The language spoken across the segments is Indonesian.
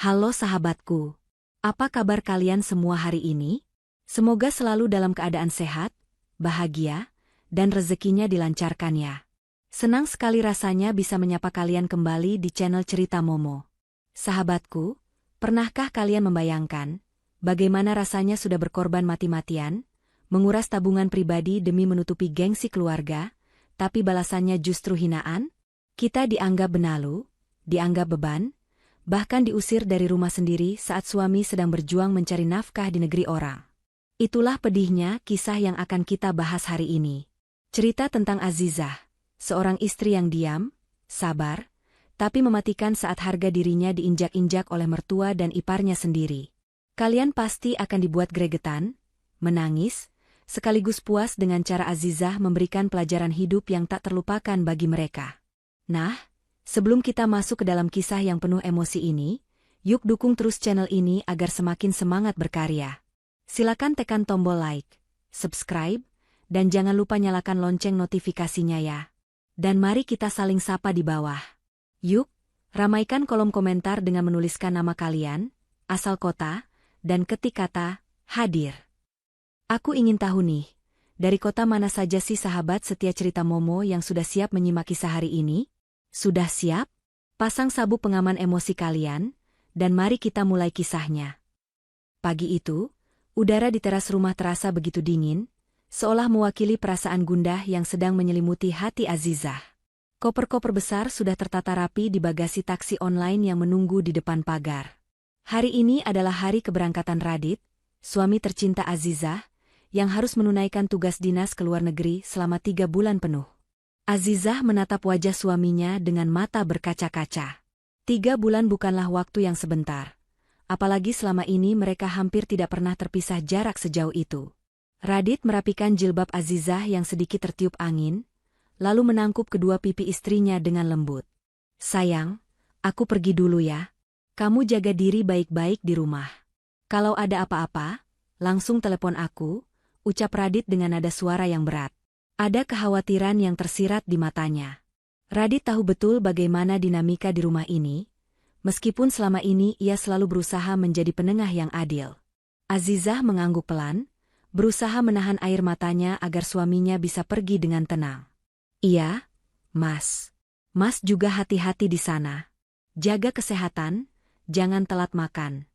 Halo sahabatku, apa kabar kalian semua hari ini? Semoga selalu dalam keadaan sehat, bahagia, dan rezekinya dilancarkan ya. Senang sekali rasanya bisa menyapa kalian kembali di channel Cerita Momo. Sahabatku, pernahkah kalian membayangkan bagaimana rasanya sudah berkorban mati-matian, menguras tabungan pribadi demi menutupi gengsi keluarga, tapi balasannya justru hinaan? Kita dianggap benalu, dianggap beban, bahkan diusir dari rumah sendiri saat suami sedang berjuang mencari nafkah di negeri orang. Itulah pedihnya kisah yang akan kita bahas hari ini. Cerita tentang Azizah, seorang istri yang diam, sabar, tapi mematikan saat harga dirinya diinjak-injak oleh mertua dan iparnya sendiri. Kalian pasti akan dibuat gregetan, menangis, sekaligus puas dengan cara Azizah memberikan pelajaran hidup yang tak terlupakan bagi mereka. Nah, sebelum kita masuk ke dalam kisah yang penuh emosi ini, yuk dukung terus channel ini agar semakin semangat berkarya. Silakan tekan tombol like, subscribe, dan jangan lupa nyalakan lonceng notifikasinya ya. Dan mari kita saling sapa di bawah. Yuk, ramaikan kolom komentar dengan menuliskan nama kalian, asal kota, dan ketik kata, hadir. Aku ingin tahu nih, dari kota mana saja sih sahabat setia Cerita Momo yang sudah siap menyimak kisah hari ini? Sudah siap? Pasang sabuk pengaman emosi kalian, dan mari kita mulai kisahnya. Pagi itu, udara di teras rumah terasa begitu dingin, seolah mewakili perasaan gundah yang sedang menyelimuti hati Azizah. Koper-koper besar sudah tertata rapi di bagasi taksi online yang menunggu di depan pagar. Hari ini adalah hari keberangkatan Radit, suami tercinta Azizah, yang harus menunaikan tugas dinas ke luar negeri selama 3 bulan penuh. Azizah menatap wajah suaminya dengan mata berkaca-kaca. 3 bulan bukanlah waktu yang sebentar. Apalagi selama ini mereka hampir tidak pernah terpisah jarak sejauh itu. Radit merapikan jilbab Azizah yang sedikit tertiup angin, lalu menangkup kedua pipi istrinya dengan lembut. Sayang, aku pergi dulu ya. Kamu jaga diri baik-baik di rumah. Kalau ada apa-apa, langsung telepon aku, ucap Radit dengan nada suara yang berat. Ada kekhawatiran yang tersirat di matanya. Radit tahu betul bagaimana dinamika di rumah ini, meskipun selama ini ia selalu berusaha menjadi penengah yang adil. Azizah mengangguk pelan, berusaha menahan air matanya agar suaminya bisa pergi dengan tenang. Iya, Mas. Mas juga hati-hati di sana. Jaga kesehatan, jangan telat makan.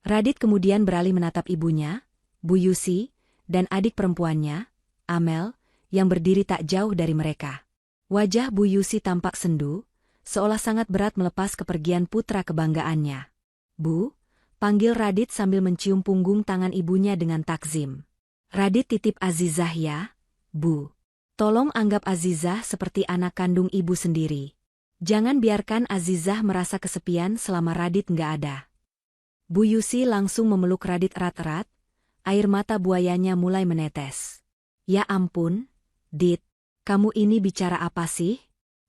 Radit kemudian beralih menatap ibunya, Bu Yusi, dan adik perempuannya, Amel, yang berdiri tak jauh dari mereka. Wajah Bu Yusi tampak sendu, seolah sangat berat melepas kepergian putra kebanggaannya. Bu, panggil Radit sambil mencium punggung tangan ibunya dengan takzim. Radit titip Azizah ya, Bu. Tolong anggap Azizah seperti anak kandung ibu sendiri. Jangan biarkan Azizah merasa kesepian selama Radit nggak ada. Bu Yusi langsung memeluk Radit erat-erat, air mata buayanya mulai menetes. Ya ampun, Dit, kamu ini bicara apa sih?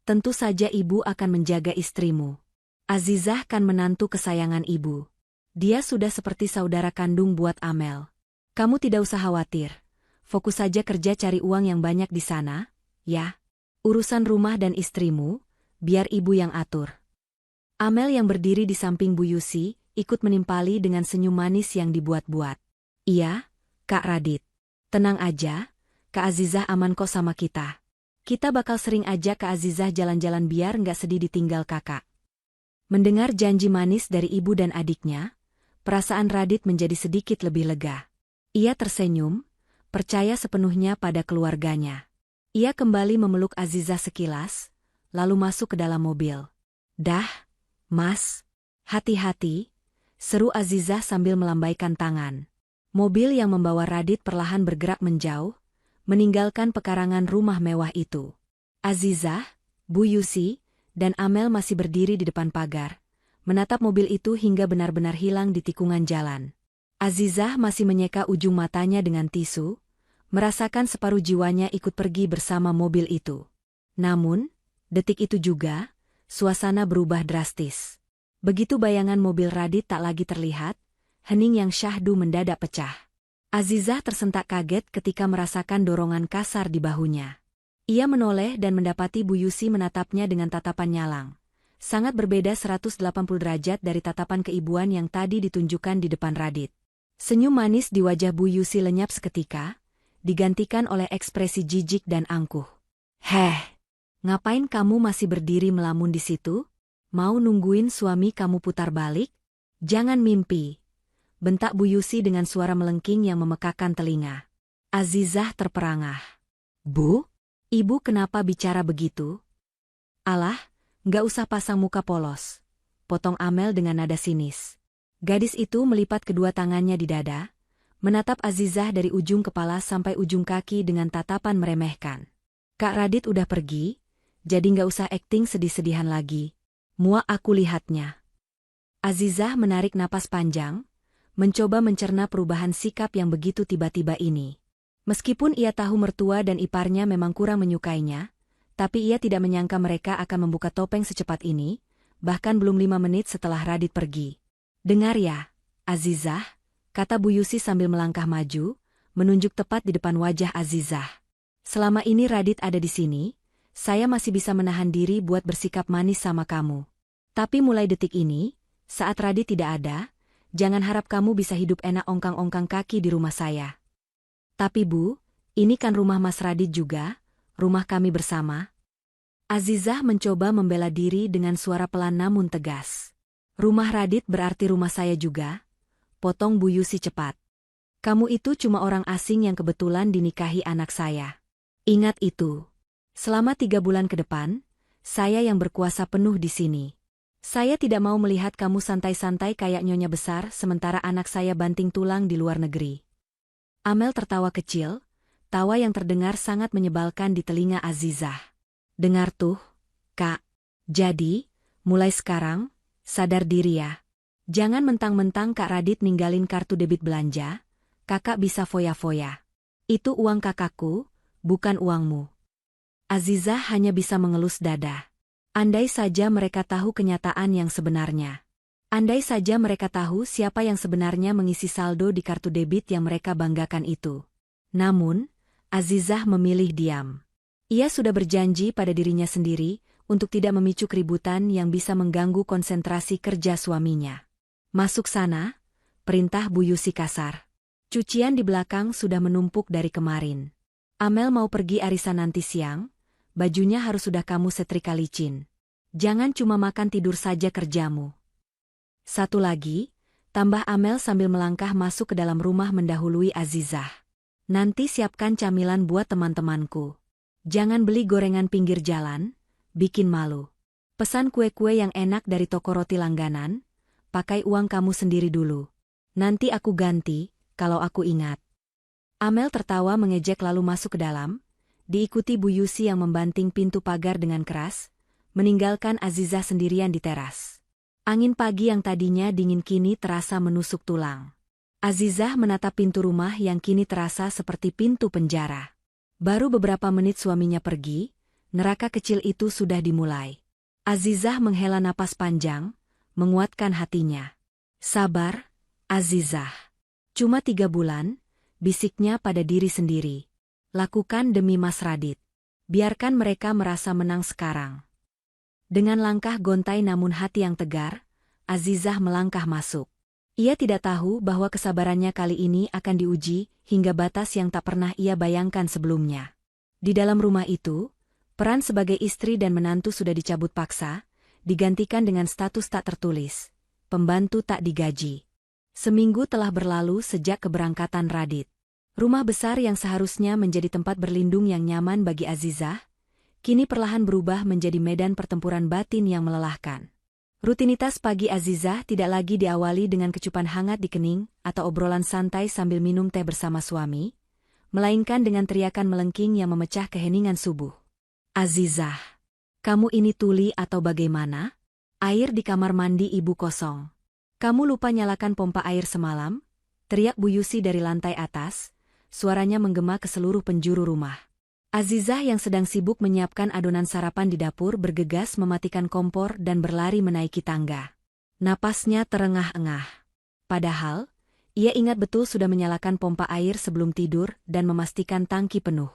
Tentu saja ibu akan menjaga istrimu. Azizah kan menantu kesayangan ibu. Dia sudah seperti saudara kandung buat Amel. Kamu tidak usah khawatir. Fokus saja kerja cari uang yang banyak di sana, ya. Urusan rumah dan istrimu, biar ibu yang atur. Amel yang berdiri di samping Bu Yusi, ikut menimpali dengan senyum manis yang dibuat-buat. Iya, Kak Radit. Tenang aja. Kak Azizah aman kok sama kita. Kita bakal sering ajak Kak Azizah jalan-jalan biar nggak sedih ditinggal kakak. Mendengar janji manis dari ibu dan adiknya, perasaan Radit menjadi sedikit lebih lega. Ia tersenyum, percaya sepenuhnya pada keluarganya. Ia kembali memeluk Azizah sekilas, lalu masuk ke dalam mobil. Dah, Mas. Hati-hati, seru Azizah sambil melambaikan tangan. Mobil yang membawa Radit perlahan bergerak menjauh, meninggalkan pekarangan rumah mewah itu. Azizah, Bu Yusi, dan Amel masih berdiri di depan pagar, menatap mobil itu hingga benar-benar hilang di tikungan jalan. Azizah masih menyeka ujung matanya dengan tisu, merasakan separuh jiwanya ikut pergi bersama mobil itu. Namun, detik itu juga, suasana berubah drastis. Begitu bayangan mobil Radit tak lagi terlihat, hening yang syahdu mendadak pecah. Azizah tersentak kaget ketika merasakan dorongan kasar di bahunya. Ia menoleh dan mendapati Bu Yusi menatapnya dengan tatapan nyalang, sangat berbeda 180 derajat dari tatapan keibuan yang tadi ditunjukkan di depan Radit. Senyum manis di wajah Bu Yusi lenyap seketika, digantikan oleh ekspresi jijik dan angkuh. "Heh, ngapain kamu masih berdiri melamun di situ? Mau nungguin suami kamu putar balik? Jangan mimpi," bentak Bu Yusi dengan suara melengking yang memekakan telinga. Azizah terperangah. "Bu, ibu kenapa bicara begitu?" "Alah, nggak usah pasang muka polos," potong Amel dengan nada sinis. Gadis itu melipat kedua tangannya di dada, menatap Azizah dari ujung kepala sampai ujung kaki dengan tatapan meremehkan. "Kak Radit udah pergi, jadi nggak usah akting sedih-sedihan lagi. Muak aku lihatnya." Azizah menarik napas panjang, mencoba mencerna perubahan sikap yang begitu tiba-tiba ini. Meskipun ia tahu mertua dan iparnya memang kurang menyukainya, tapi ia tidak menyangka mereka akan membuka topeng secepat ini, bahkan belum 5 menit setelah Radit pergi. "Dengar ya, Azizah," kata Bu Yusi sambil melangkah maju, menunjuk tepat di depan wajah Azizah. "Selama ini Radit ada di sini, saya masih bisa menahan diri buat bersikap manis sama kamu. Tapi mulai detik ini, saat Radit tidak ada, jangan harap kamu bisa hidup enak ongkang-ongkang kaki di rumah saya." "Tapi Bu, ini kan rumah Mas Radit juga, rumah kami bersama." Azizah mencoba membela diri dengan suara pelan namun tegas. "Rumah Radit berarti rumah saya juga," potong Bu Yusi cepat. "Kamu itu cuma orang asing yang kebetulan dinikahi anak saya. Ingat itu. Selama 3 bulan ke depan, saya yang berkuasa penuh di sini. Saya tidak mau melihat kamu santai-santai kayak nyonya besar sementara anak saya banting tulang di luar negeri." Amel tertawa kecil, tawa yang terdengar sangat menyebalkan di telinga Azizah. "Dengar tuh, Kak. Jadi, mulai sekarang, sadar diri ya. Jangan mentang-mentang Kak Radit ninggalin kartu debit belanja, kakak bisa foya-foya. Itu uang kakakku, bukan uangmu." Azizah hanya bisa mengelus dada. Andai saja mereka tahu kenyataan yang sebenarnya. Andai saja mereka tahu siapa yang sebenarnya mengisi saldo di kartu debit yang mereka banggakan itu. Namun, Azizah memilih diam. Ia sudah berjanji pada dirinya sendiri untuk tidak memicu keributan yang bisa mengganggu konsentrasi kerja suaminya. "Masuk sana," perintah Bu Yusi kasar. "Cucian di belakang sudah menumpuk dari kemarin. Amel mau pergi arisan nanti siang, bajunya harus sudah kamu setrika licin. Jangan cuma makan tidur saja kerjamu." "Satu lagi," tambah Amel sambil melangkah masuk ke dalam rumah mendahului Azizah. "Nanti siapkan camilan buat teman-temanku. Jangan beli gorengan pinggir jalan, bikin malu. Pesan kue-kue yang enak dari toko roti langganan, pakai uang kamu sendiri dulu. Nanti aku ganti, kalau aku ingat." Amel tertawa mengejek lalu masuk ke dalam, diikuti Bu Yusi yang membanting pintu pagar dengan keras, meninggalkan Azizah sendirian di teras. Angin pagi yang tadinya dingin kini terasa menusuk tulang. Azizah menatap pintu rumah yang kini terasa seperti pintu penjara. Baru beberapa menit suaminya pergi, neraka kecil itu sudah dimulai. Azizah menghela napas panjang, menguatkan hatinya. "Sabar, Azizah. Cuma 3 bulan, bisiknya pada diri sendiri. Lakukan demi Mas Radit. Biarkan mereka merasa menang sekarang." Dengan langkah gontai namun hati yang tegar, Azizah melangkah masuk. Ia tidak tahu bahwa kesabarannya kali ini akan diuji hingga batas yang tak pernah ia bayangkan sebelumnya. Di dalam rumah itu, peran sebagai istri dan menantu sudah dicabut paksa, digantikan dengan status tak tertulis, pembantu tak digaji. Seminggu telah berlalu sejak keberangkatan Radit. Rumah besar yang seharusnya menjadi tempat berlindung yang nyaman bagi Azizah, kini perlahan berubah menjadi medan pertempuran batin yang melelahkan. Rutinitas pagi Azizah tidak lagi diawali dengan kecupan hangat di kening atau obrolan santai sambil minum teh bersama suami, melainkan dengan teriakan melengking yang memecah keheningan subuh. "Azizah, kamu ini tuli atau bagaimana? Air di kamar mandi ibu kosong. Kamu lupa nyalakan pompa air semalam?" teriak Bu Yusi dari lantai atas, suaranya menggema ke seluruh penjuru rumah. Azizah yang sedang sibuk menyiapkan adonan sarapan di dapur bergegas mematikan kompor dan berlari menaiki tangga. Napasnya terengah-engah. Padahal, ia ingat betul sudah menyalakan pompa air sebelum tidur dan memastikan tangki penuh.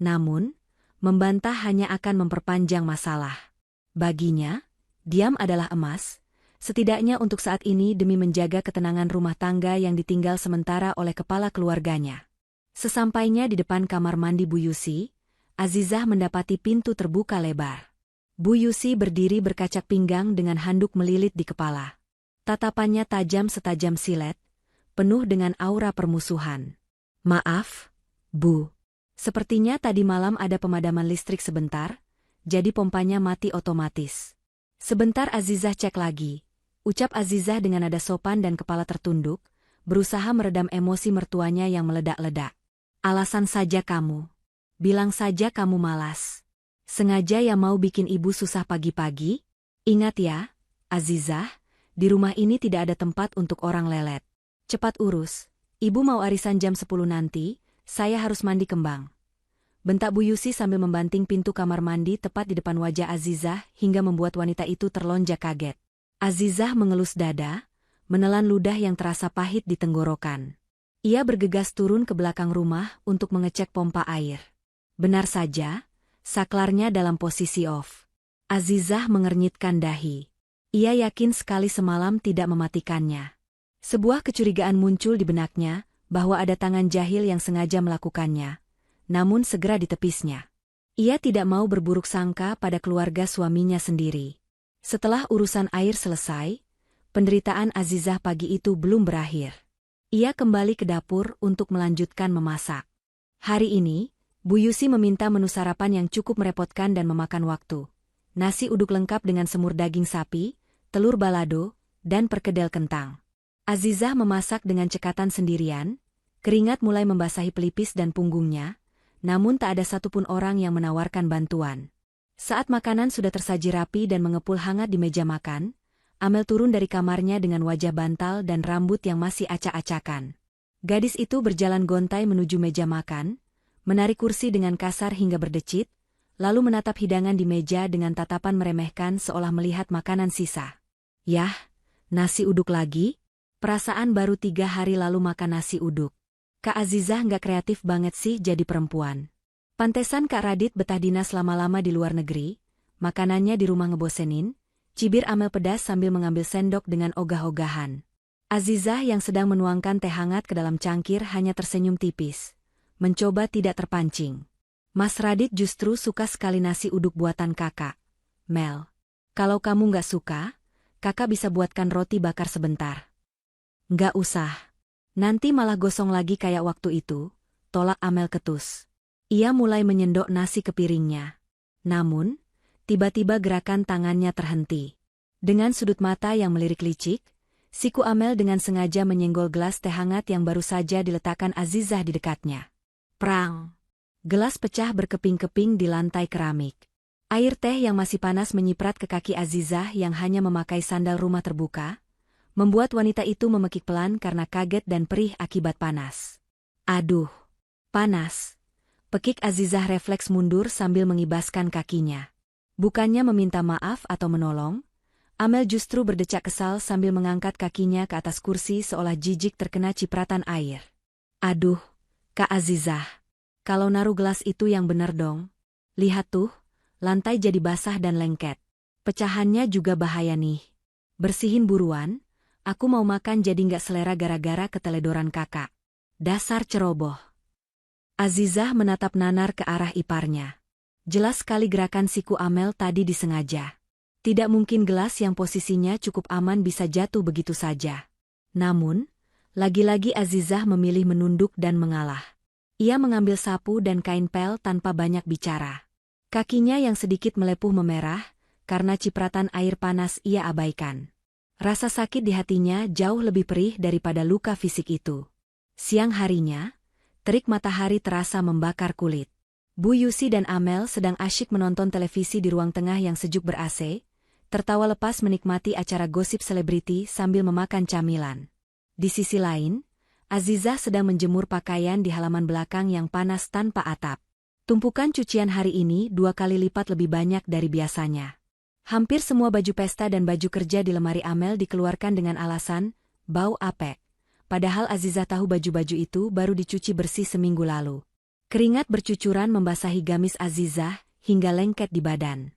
Namun, membantah hanya akan memperpanjang masalah. Baginya, Diam adalah emas, setidaknya untuk saat ini demi menjaga ketenangan rumah tangga yang ditinggal sementara oleh kepala keluarganya. Sesampainya di depan kamar mandi Bu Yusi, Azizah mendapati pintu terbuka lebar. Bu Yusi berdiri berkacak pinggang dengan handuk melilit di kepala. Tatapannya tajam setajam silet, penuh dengan aura permusuhan. "Maaf, Bu. Sepertinya tadi malam ada pemadaman listrik sebentar, jadi pompanya mati otomatis." "Sebentar Azizah cek lagi," ucap Azizah dengan nada sopan dan kepala tertunduk, berusaha meredam emosi mertuanya yang meledak-ledak. "Alasan saja kamu. Bilang saja kamu malas. Sengaja ya mau bikin ibu susah pagi-pagi? Ingat ya, Azizah, di rumah ini tidak ada tempat untuk orang lelet. Cepat urus, ibu mau arisan jam 10 nanti, saya harus mandi kembang." Bentak Bu Yusi sambil membanting pintu kamar mandi tepat di depan wajah Azizah hingga membuat wanita itu terlonjak kaget. Azizah mengelus dada, menelan ludah yang terasa pahit di tenggorokan. Ia bergegas turun ke belakang rumah untuk mengecek pompa air. Benar saja, saklarnya dalam posisi off. Azizah mengernyitkan dahi. Ia yakin sekali semalam tidak mematikannya. Sebuah kecurigaan muncul di benaknya bahwa ada tangan jahil yang sengaja melakukannya, namun segera ditepisnya. Ia tidak mau berburuk sangka pada keluarga suaminya sendiri. Setelah urusan air selesai, penderitaan Azizah pagi itu belum berakhir. Ia kembali ke dapur untuk melanjutkan memasak. Hari ini, Bu Yusi meminta menu sarapan yang cukup merepotkan dan memakan waktu. Nasi uduk lengkap dengan semur daging sapi, telur balado, dan perkedel kentang. Azizah memasak dengan cekatan sendirian, keringat mulai membasahi pelipis dan punggungnya, namun tak ada satupun orang yang menawarkan bantuan. Saat makanan sudah tersaji rapi dan mengepul hangat di meja makan, Amel turun dari kamarnya dengan wajah bantal dan rambut yang masih acak-acakan. Gadis itu berjalan gontai menuju meja makan, menarik kursi dengan kasar hingga berdecit, lalu menatap hidangan di meja dengan tatapan meremehkan seolah melihat makanan sisa. "Yah, nasi uduk lagi? Perasaan baru 3 hari lalu makan nasi uduk. Kak Azizah nggak kreatif banget sih jadi perempuan. Pantesan Kak Radit betah dinas lama-lama di luar negeri, makanannya di rumah ngebosenin," cibir Amel pedas sambil mengambil sendok dengan ogah-ogahan. Azizah yang sedang menuangkan teh hangat ke dalam cangkir hanya tersenyum tipis, mencoba tidak terpancing. "Mas Radit justru suka sekali nasi uduk buatan kakak. Mel, kalau kamu nggak suka, kakak bisa buatkan roti bakar sebentar." "Nggak usah. Nanti malah gosong lagi kayak waktu itu," tolak Amel ketus. Ia mulai menyendok nasi ke piringnya. Namun, tiba-tiba gerakan tangannya terhenti. Dengan sudut mata yang melirik licik, siku Amel dengan sengaja menyenggol gelas teh hangat yang baru saja diletakkan Azizah di dekatnya. Prang! Gelas pecah berkeping-keping di lantai keramik. Air teh yang masih panas menyiprat ke kaki Azizah yang hanya memakai sandal rumah terbuka, membuat wanita itu memekik pelan karena kaget dan perih akibat panas. "Aduh, panas!" Pekik Azizah refleks mundur sambil mengibaskan kakinya. Bukannya meminta maaf atau menolong, Amel justru berdecak kesal sambil mengangkat kakinya ke atas kursi seolah jijik terkena cipratan air. "Aduh, Kak Azizah, kalau naruh gelas itu yang bener dong. Lihat tuh, lantai jadi basah dan lengket. Pecahannya juga bahaya nih. Bersihin buruan. Aku mau makan jadi nggak selera gara-gara keteledoran kakak. Dasar ceroboh." Azizah menatap nanar ke arah iparnya. Jelas sekali gerakan siku Amel tadi disengaja. Tidak mungkin gelas yang posisinya cukup aman bisa jatuh begitu saja. Namun, lagi-lagi Azizah memilih menunduk dan mengalah. Ia mengambil sapu dan kain pel tanpa banyak bicara. Kakinya yang sedikit melepuh memerah, karena cipratan air panas ia abaikan. Rasa sakit di hatinya jauh lebih perih daripada luka fisik itu. Siang harinya, terik matahari terasa membakar kulit. Bu Yusi dan Amel sedang asyik menonton televisi di ruang tengah yang sejuk ber-AC, tertawa lepas menikmati acara gosip selebriti sambil memakan camilan. Di sisi lain, Azizah sedang menjemur pakaian di halaman belakang yang panas tanpa atap. Tumpukan cucian hari ini 2 kali lipat lebih banyak dari biasanya. Hampir semua baju pesta dan baju kerja di lemari Amel dikeluarkan dengan alasan bau apek. Padahal Azizah tahu baju-baju itu baru dicuci bersih seminggu lalu. Keringat bercucuran membasahi gamis Azizah hingga lengket di badan.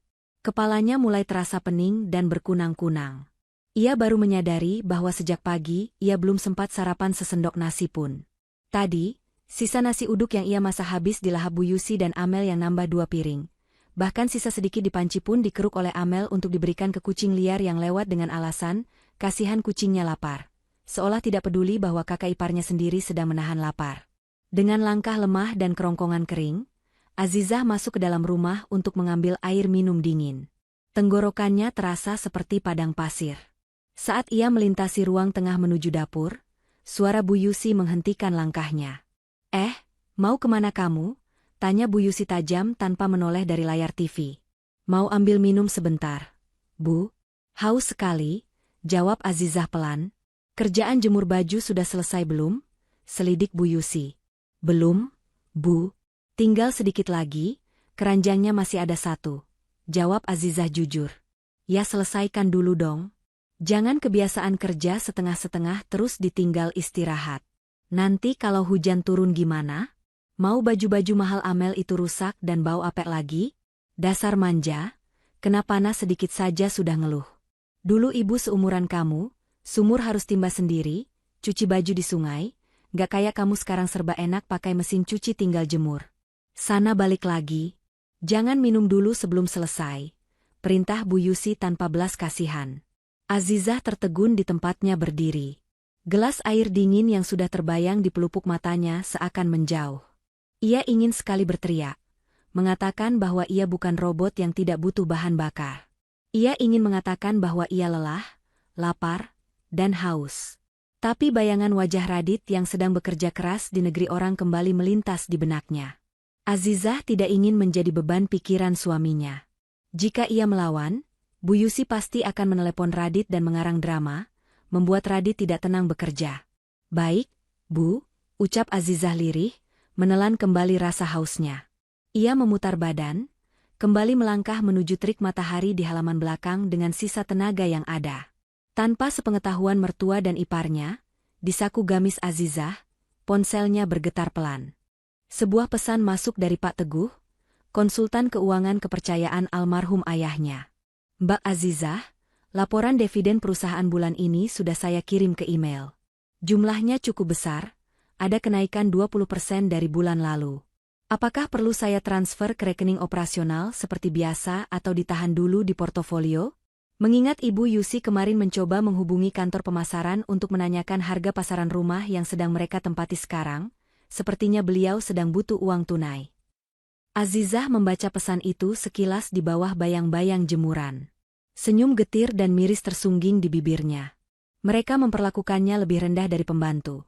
Kepalanya mulai terasa pening dan berkunang-kunang. Ia baru menyadari bahwa sejak pagi ia belum sempat sarapan sesendok nasi pun. Tadi, sisa nasi uduk yang ia masak habis dilahap Bu Yusi dan Amel yang nambah 2 piring. Bahkan sisa sedikit di panci pun dikeruk oleh Amel untuk diberikan ke kucing liar yang lewat dengan alasan, kasihan kucingnya lapar. Seolah tidak peduli bahwa kakak iparnya sendiri sedang menahan lapar. Dengan langkah lemah dan kerongkongan kering, Azizah masuk ke dalam rumah untuk mengambil air minum dingin. Tenggorokannya terasa seperti padang pasir. Saat ia melintasi ruang tengah menuju dapur, suara Bu Yusi menghentikan langkahnya. Mau kemana kamu? Tanya Bu Yusi tajam tanpa menoleh dari layar TV. Mau ambil minum sebentar. Bu? Haus sekali, jawab Azizah pelan. Kerjaan jemur baju sudah selesai belum? Selidik Bu Yusi. Belum, Bu. Tinggal sedikit lagi, keranjangnya masih ada 1. Jawab Azizah jujur. Ya selesaikan dulu dong. Jangan kebiasaan kerja setengah-setengah terus ditinggal istirahat. Nanti kalau hujan turun gimana? Mau baju-baju mahal Amel itu rusak dan bau apek lagi? Dasar manja, kena panas sedikit saja sudah ngeluh. Dulu ibu seumuran kamu, sumur harus timba sendiri, cuci baju di sungai, gak kayak kamu sekarang serba enak pakai mesin cuci tinggal jemur. Sana balik lagi. Jangan minum dulu sebelum selesai. Perintah Bu Yusi tanpa belas kasihan. Azizah tertegun di tempatnya berdiri. Gelas air dingin yang sudah terbayang di pelupuk matanya seakan menjauh. Ia ingin sekali berteriak. Mengatakan bahwa ia bukan robot yang tidak butuh bahan bakar. Ia ingin mengatakan bahwa ia lelah, lapar, dan haus. Tapi bayangan wajah Radit yang sedang bekerja keras di negeri orang kembali melintas di benaknya. Azizah tidak ingin menjadi beban pikiran suaminya. Jika ia melawan, Bu Yusi pasti akan menelepon Radit dan mengarang drama, membuat Radit tidak tenang bekerja. Baik, Bu, ucap Azizah lirih, menelan kembali rasa hausnya. Ia memutar badan, kembali melangkah menuju terik matahari di halaman belakang dengan sisa tenaga yang ada. Tanpa sepengetahuan mertua dan iparnya, di saku gamis Azizah, ponselnya bergetar pelan. Sebuah pesan masuk dari Pak Teguh, konsultan keuangan kepercayaan almarhum ayahnya. Mbak Azizah, laporan dividen perusahaan bulan ini sudah saya kirim ke email. Jumlahnya cukup besar, ada kenaikan 20% dari bulan lalu. Apakah perlu saya transfer ke rekening operasional seperti biasa atau ditahan dulu di portofolio? Mengingat Ibu Yusi kemarin mencoba menghubungi kantor pemasaran untuk menanyakan harga pasaran rumah yang sedang mereka tempati sekarang, sepertinya beliau sedang butuh uang tunai. Azizah membaca pesan itu sekilas di bawah bayang-bayang jemuran. Senyum getir dan miris tersungging di bibirnya. Mereka memperlakukannya lebih rendah dari pembantu.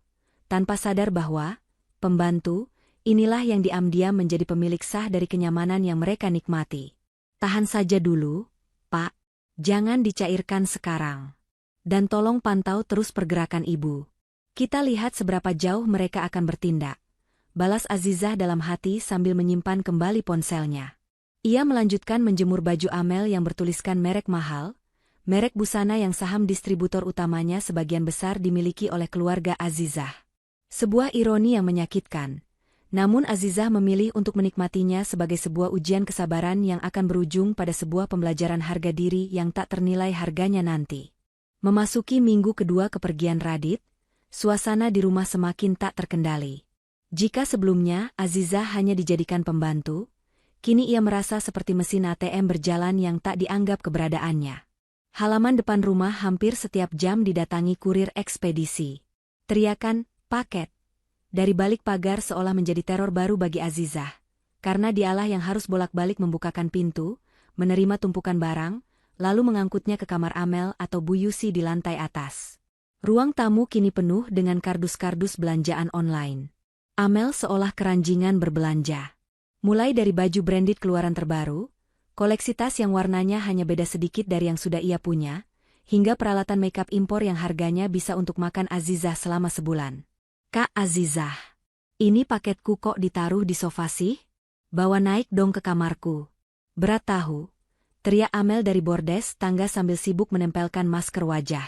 Tanpa sadar bahwa, pembantu, inilah yang diam-diam menjadi pemilik sah dari kenyamanan yang mereka nikmati. Tahan saja dulu, Pak. Jangan dicairkan sekarang. Dan tolong pantau terus pergerakan Ibu. Kita lihat seberapa jauh mereka akan bertindak. Balas Azizah dalam hati sambil menyimpan kembali ponselnya. Ia melanjutkan menjemur baju Amel yang bertuliskan merek mahal, merek busana yang saham distributor utamanya sebagian besar dimiliki oleh keluarga Azizah. Sebuah ironi yang menyakitkan. Namun Azizah memilih untuk menikmatinya sebagai sebuah ujian kesabaran yang akan berujung pada sebuah pembelajaran harga diri yang tak ternilai harganya nanti. Memasuki minggu kedua kepergian Radit, suasana di rumah semakin tak terkendali. Jika sebelumnya Azizah hanya dijadikan pembantu, kini ia merasa seperti mesin ATM berjalan yang tak dianggap keberadaannya. Halaman depan rumah hampir setiap jam didatangi kurir ekspedisi. Teriakan, paket. Dari balik pagar seolah menjadi teror baru bagi Azizah, karena dialah yang harus bolak-balik membukakan pintu, menerima tumpukan barang, lalu mengangkutnya ke kamar Amel atau Bu Yusi di lantai atas. Ruang tamu kini penuh dengan kardus-kardus belanjaan online. Amel seolah keranjingan berbelanja. Mulai dari baju branded keluaran terbaru, koleksi tas yang warnanya hanya beda sedikit dari yang sudah ia punya, hingga peralatan makeup impor yang harganya bisa untuk makan Azizah selama sebulan. Kak Azizah, ini paketku kok ditaruh di sofa sih? Bawa naik dong ke kamarku. Berat tahu, teriak Amel dari bordes tangga sambil sibuk menempelkan masker wajah.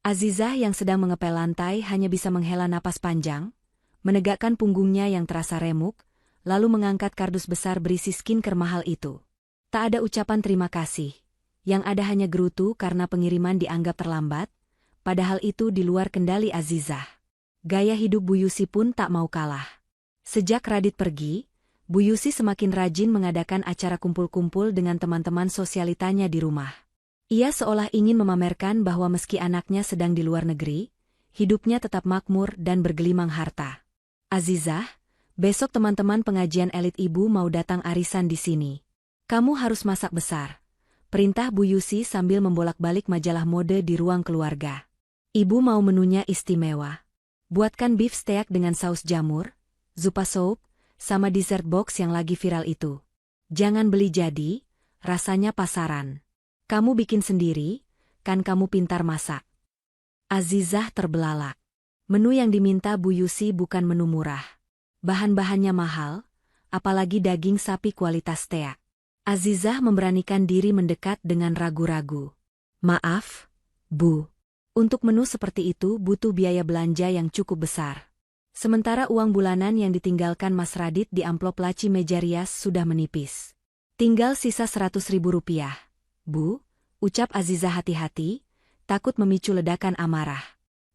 Azizah yang sedang mengepel lantai hanya bisa menghela napas panjang, menegakkan punggungnya yang terasa remuk, lalu mengangkat kardus besar berisi skincare mahal itu. Tak ada ucapan terima kasih. Yang ada hanya gerutu karena pengiriman dianggap terlambat, padahal itu di luar kendali Azizah. Gaya hidup Bu Yusi pun tak mau kalah. Sejak Radit pergi, Bu Yusi semakin rajin mengadakan acara kumpul-kumpul dengan teman-teman sosialitanya di rumah. Ia seolah ingin memamerkan bahwa meski anaknya sedang di luar negeri, hidupnya tetap makmur dan bergelimang harta. Azizah, besok teman-teman pengajian elit ibu mau datang arisan di sini. Kamu harus masak besar. Perintah Bu Yusi sambil membolak-balik majalah mode di ruang keluarga. Ibu mau menunya istimewa. Buatkan beef steak dengan saus jamur, zupa soup, sama dessert box yang lagi viral itu. Jangan beli jadi, rasanya pasaran. Kamu bikin sendiri, kan kamu pintar masak. Azizah terbelalak. Menu yang diminta Bu Yusi bukan menu murah. Bahan-bahannya mahal, apalagi daging sapi kualitas steak. Azizah memberanikan diri mendekat dengan ragu-ragu. Maaf, Bu. Untuk menu seperti itu butuh biaya belanja yang cukup besar. Sementara uang bulanan yang ditinggalkan Mas Radit di amplop laci meja rias sudah menipis. Tinggal sisa 100.000 rupiah. Bu, ucap Azizah hati-hati, takut memicu ledakan amarah.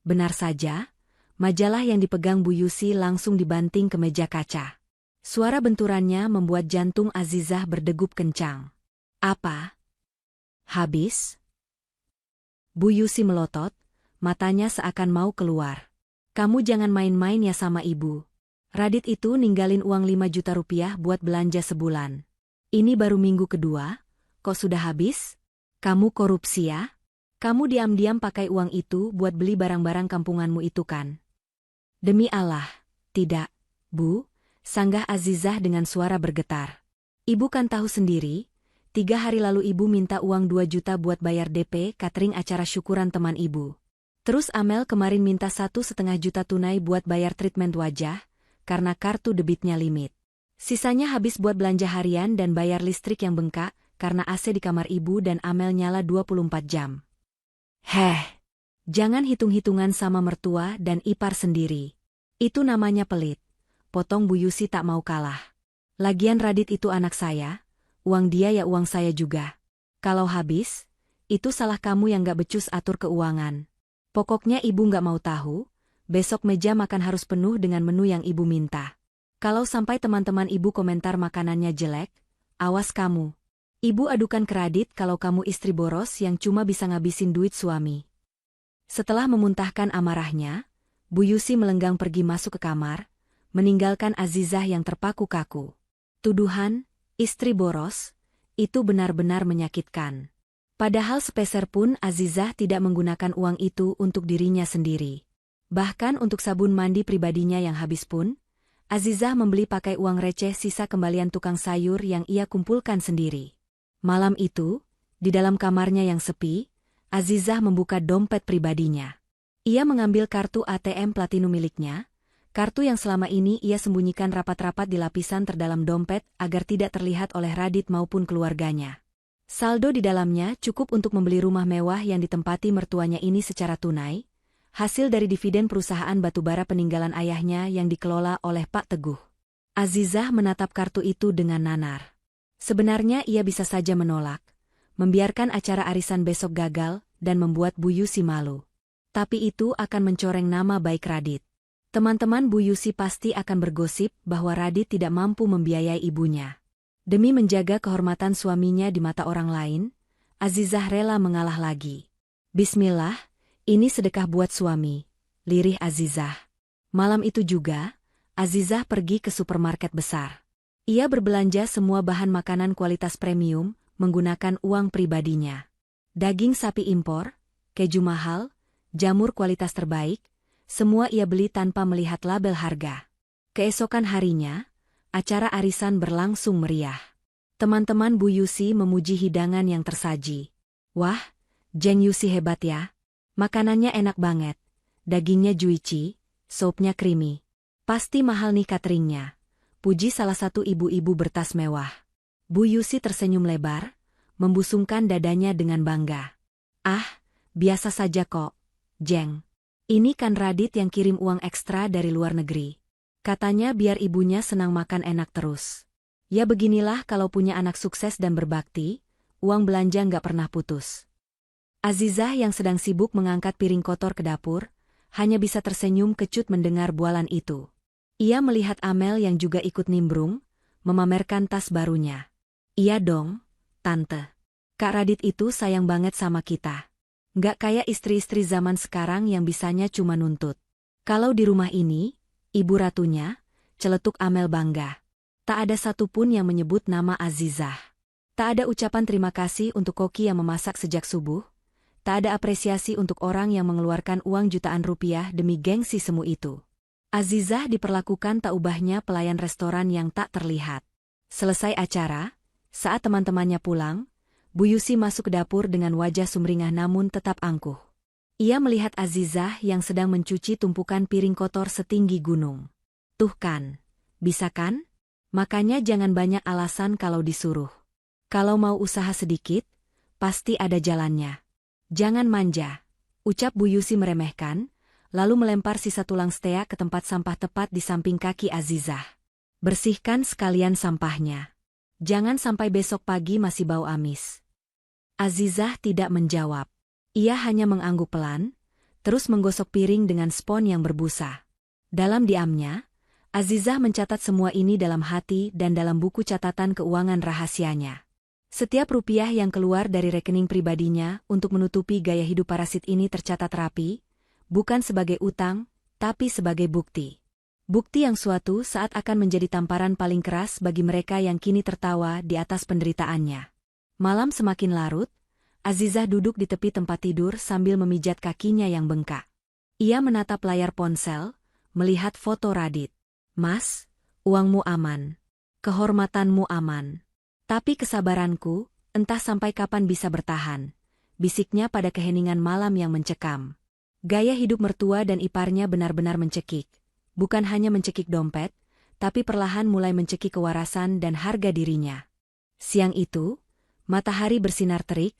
Benar saja, majalah yang dipegang Bu Yusi langsung dibanting ke meja kaca. Suara benturannya membuat jantung Azizah berdegup kencang. Apa? Habis? Bu Yusi melotot, matanya seakan mau keluar. Kamu jangan main-main ya sama ibu. Radit itu ninggalin uang 5 juta rupiah buat belanja sebulan. Ini baru minggu kedua, kok sudah habis? Kamu korupsi ya? Kamu diam-diam pakai uang itu buat beli barang-barang kampunganmu itu kan? Demi Allah, tidak, Bu. Sanggah Azizah dengan suara bergetar. Ibu kan tahu sendiri, 3 hari lalu ibu minta uang 2 juta buat bayar DP catering acara syukuran teman ibu. Terus Amel kemarin minta 1,5 juta tunai buat bayar treatment wajah, karena kartu debitnya limit. Sisanya habis buat belanja harian dan bayar listrik yang bengkak, karena AC di kamar ibu dan Amel nyala 24 jam. Jangan hitung-hitungan sama mertua dan ipar sendiri. Itu namanya pelit. Potong Bu Yusi tak mau kalah. Lagian Radit itu anak saya, uang dia ya uang saya juga. Kalau habis, itu salah kamu yang gak becus atur keuangan. Pokoknya ibu gak mau tahu, besok meja makan harus penuh dengan menu yang ibu minta. Kalau sampai teman-teman ibu komentar makanannya jelek, awas kamu. Ibu adukan ke Radit kalau kamu istri boros yang cuma bisa ngabisin duit suami. Setelah memuntahkan amarahnya, Bu Yusi melenggang pergi masuk ke kamar, meninggalkan Azizah yang terpaku kaku. Tuduhan, istri boros, itu benar-benar menyakitkan. Padahal sepeser pun Azizah tidak menggunakan uang itu untuk dirinya sendiri. Bahkan untuk sabun mandi pribadinya yang habis pun, Azizah membeli pakai uang receh sisa kembalian tukang sayur yang ia kumpulkan sendiri. Malam itu, di dalam kamarnya yang sepi, Azizah membuka dompet pribadinya. Ia mengambil kartu ATM Platinum miliknya, kartu yang selama ini ia sembunyikan rapat-rapat di lapisan terdalam dompet agar tidak terlihat oleh Radit maupun keluarganya. Saldo di dalamnya cukup untuk membeli rumah mewah yang ditempati mertuanya ini secara tunai, hasil dari dividen perusahaan batubara peninggalan ayahnya yang dikelola oleh Pak Teguh. Azizah menatap kartu itu dengan nanar. Sebenarnya ia bisa saja menolak, membiarkan acara arisan besok gagal dan membuat Bu Yusi malu. Tapi itu akan mencoreng nama baik Radit. Teman-teman Bu Yusi pasti akan bergosip bahwa Radit tidak mampu membiayai ibunya. Demi menjaga kehormatan suaminya di mata orang lain, Azizah rela mengalah lagi. Bismillah, ini sedekah buat suami, lirih Azizah. Malam itu juga, Azizah pergi ke supermarket besar. Ia berbelanja semua bahan makanan kualitas premium, menggunakan uang pribadinya. Daging sapi impor, keju mahal, jamur kualitas terbaik, semua ia beli tanpa melihat label harga. Keesokan harinya, acara arisan berlangsung meriah. Teman-teman Bu Yusi memuji hidangan yang tersaji. Wah, Jeng Yusi hebat ya. Makanannya enak banget. Dagingnya juicy, soupnya creamy. Pasti mahal nih cateringnya. Puji salah satu ibu-ibu bertas mewah. Bu Yusi tersenyum lebar, membusungkan dadanya dengan bangga. Ah, biasa saja kok, Jeng. Ini kan Radit yang kirim uang ekstra dari luar negeri. Katanya biar ibunya senang makan enak terus. Ya beginilah kalau punya anak sukses dan berbakti, uang belanja nggak pernah putus. Azizah yang sedang sibuk mengangkat piring kotor ke dapur, hanya bisa tersenyum kecut mendengar bualan itu. Ia melihat Amel yang juga ikut nimbrung, memamerkan tas barunya. Iya dong, Tante. Kak Radit itu sayang banget sama kita. Nggak kayak istri-istri zaman sekarang yang bisanya cuma nuntut. Kalau di rumah ini, ibu ratunya, celetuk Amel bangga. Tak ada satupun yang menyebut nama Azizah. Tak ada ucapan terima kasih untuk koki yang memasak sejak subuh. Tak ada apresiasi untuk orang yang mengeluarkan uang jutaan rupiah demi gengsi semu itu. Azizah diperlakukan tak ubahnya pelayan restoran yang tak terlihat. Selesai acara, saat teman-temannya pulang, Bu Yusi masuk ke dapur dengan wajah sumringah namun tetap angkuh. Ia melihat Azizah yang sedang mencuci tumpukan piring kotor setinggi gunung. Tuh kan, bisa kan? Makanya jangan banyak alasan kalau disuruh. Kalau mau usaha sedikit, pasti ada jalannya. Jangan manja, ucap Bu Yusi meremehkan, lalu melempar sisa tulang steak ke tempat sampah tepat di samping kaki Azizah. Bersihkan sekalian sampahnya. Jangan sampai besok pagi masih bau amis. Azizah tidak menjawab. Ia hanya mengangguk pelan, terus menggosok piring dengan spons yang berbusa. Dalam diamnya, Azizah mencatat semua ini dalam hati dan dalam buku catatan keuangan rahasianya. Setiap rupiah yang keluar dari rekening pribadinya untuk menutupi gaya hidup parasit ini tercatat rapi, bukan sebagai utang, tapi sebagai bukti. Bukti yang suatu saat akan menjadi tamparan paling keras bagi mereka yang kini tertawa di atas penderitaannya. Malam semakin larut, Azizah duduk di tepi tempat tidur sambil memijat kakinya yang bengkak. Ia menatap layar ponsel, melihat foto Radit. Mas, uangmu aman. Kehormatanmu aman. Tapi kesabaranku, entah sampai kapan bisa bertahan, bisiknya pada keheningan malam yang mencekam. Gaya hidup mertua dan iparnya benar-benar mencekik. Bukan hanya mencekik dompet, tapi perlahan mulai mencekik kewarasan dan harga dirinya. Siang itu, matahari bersinar terik,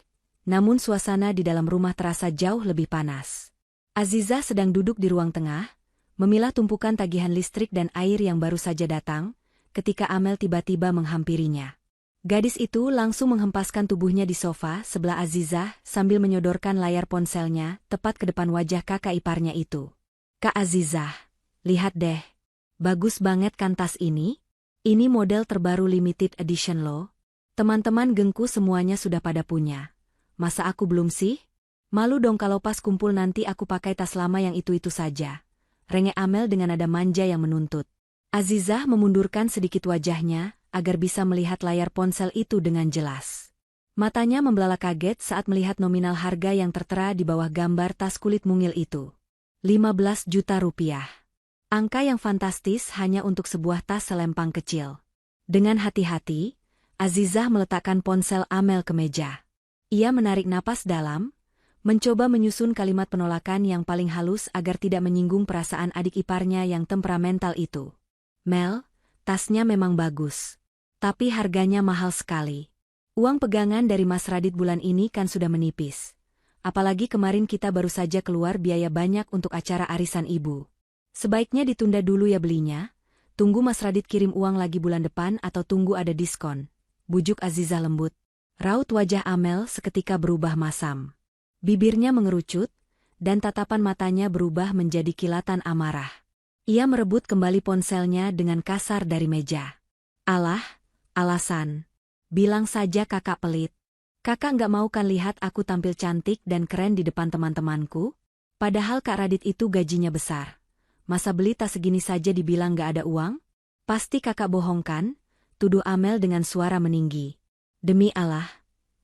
namun suasana di dalam rumah terasa jauh lebih panas. Azizah sedang duduk di ruang tengah, memilah tumpukan tagihan listrik dan air yang baru saja datang, ketika Amel tiba-tiba menghampirinya. Gadis itu langsung menghempaskan tubuhnya di sofa sebelah Azizah sambil menyodorkan layar ponselnya tepat ke depan wajah kakak iparnya itu. Kak Azizah, lihat deh. Bagus banget kan tas ini? Ini model terbaru limited edition loh. Teman-teman gengku semuanya sudah pada punya. Masa aku belum sih? Malu dong kalau pas kumpul nanti aku pakai tas lama yang itu-itu saja. Rengek Amel dengan nada manja yang menuntut. Azizah memundurkan sedikit wajahnya, agar bisa melihat layar ponsel itu dengan jelas. Matanya membelalak kaget saat melihat nominal harga yang tertera di bawah gambar tas kulit mungil itu. 15 juta rupiah. Angka yang fantastis hanya untuk sebuah tas selempang kecil. Dengan hati-hati, Azizah meletakkan ponsel Amel ke meja. Ia menarik napas dalam, mencoba menyusun kalimat penolakan yang paling halus agar tidak menyinggung perasaan adik iparnya yang temperamental itu. Mel, tasnya memang bagus. Tapi harganya mahal sekali. Uang pegangan dari Mas Radit bulan ini kan sudah menipis. Apalagi kemarin kita baru saja keluar biaya banyak untuk acara arisan ibu. Sebaiknya ditunda dulu ya belinya. Tunggu Mas Radit kirim uang lagi bulan depan atau tunggu ada diskon. Bujuk Azizah lembut. Raut wajah Amel seketika berubah masam. Bibirnya mengerucut, dan tatapan matanya berubah menjadi kilatan amarah. Ia merebut kembali ponselnya dengan kasar dari meja. Alah, alasan. Bilang saja kakak pelit. Kakak nggak mau kan lihat aku tampil cantik dan keren di depan teman-temanku? Padahal Kak Radit itu gajinya besar. Masa beli tas segini saja dibilang nggak ada uang? Pasti kakak bohong kan? Tuduh Amel dengan suara meninggi. Demi Allah,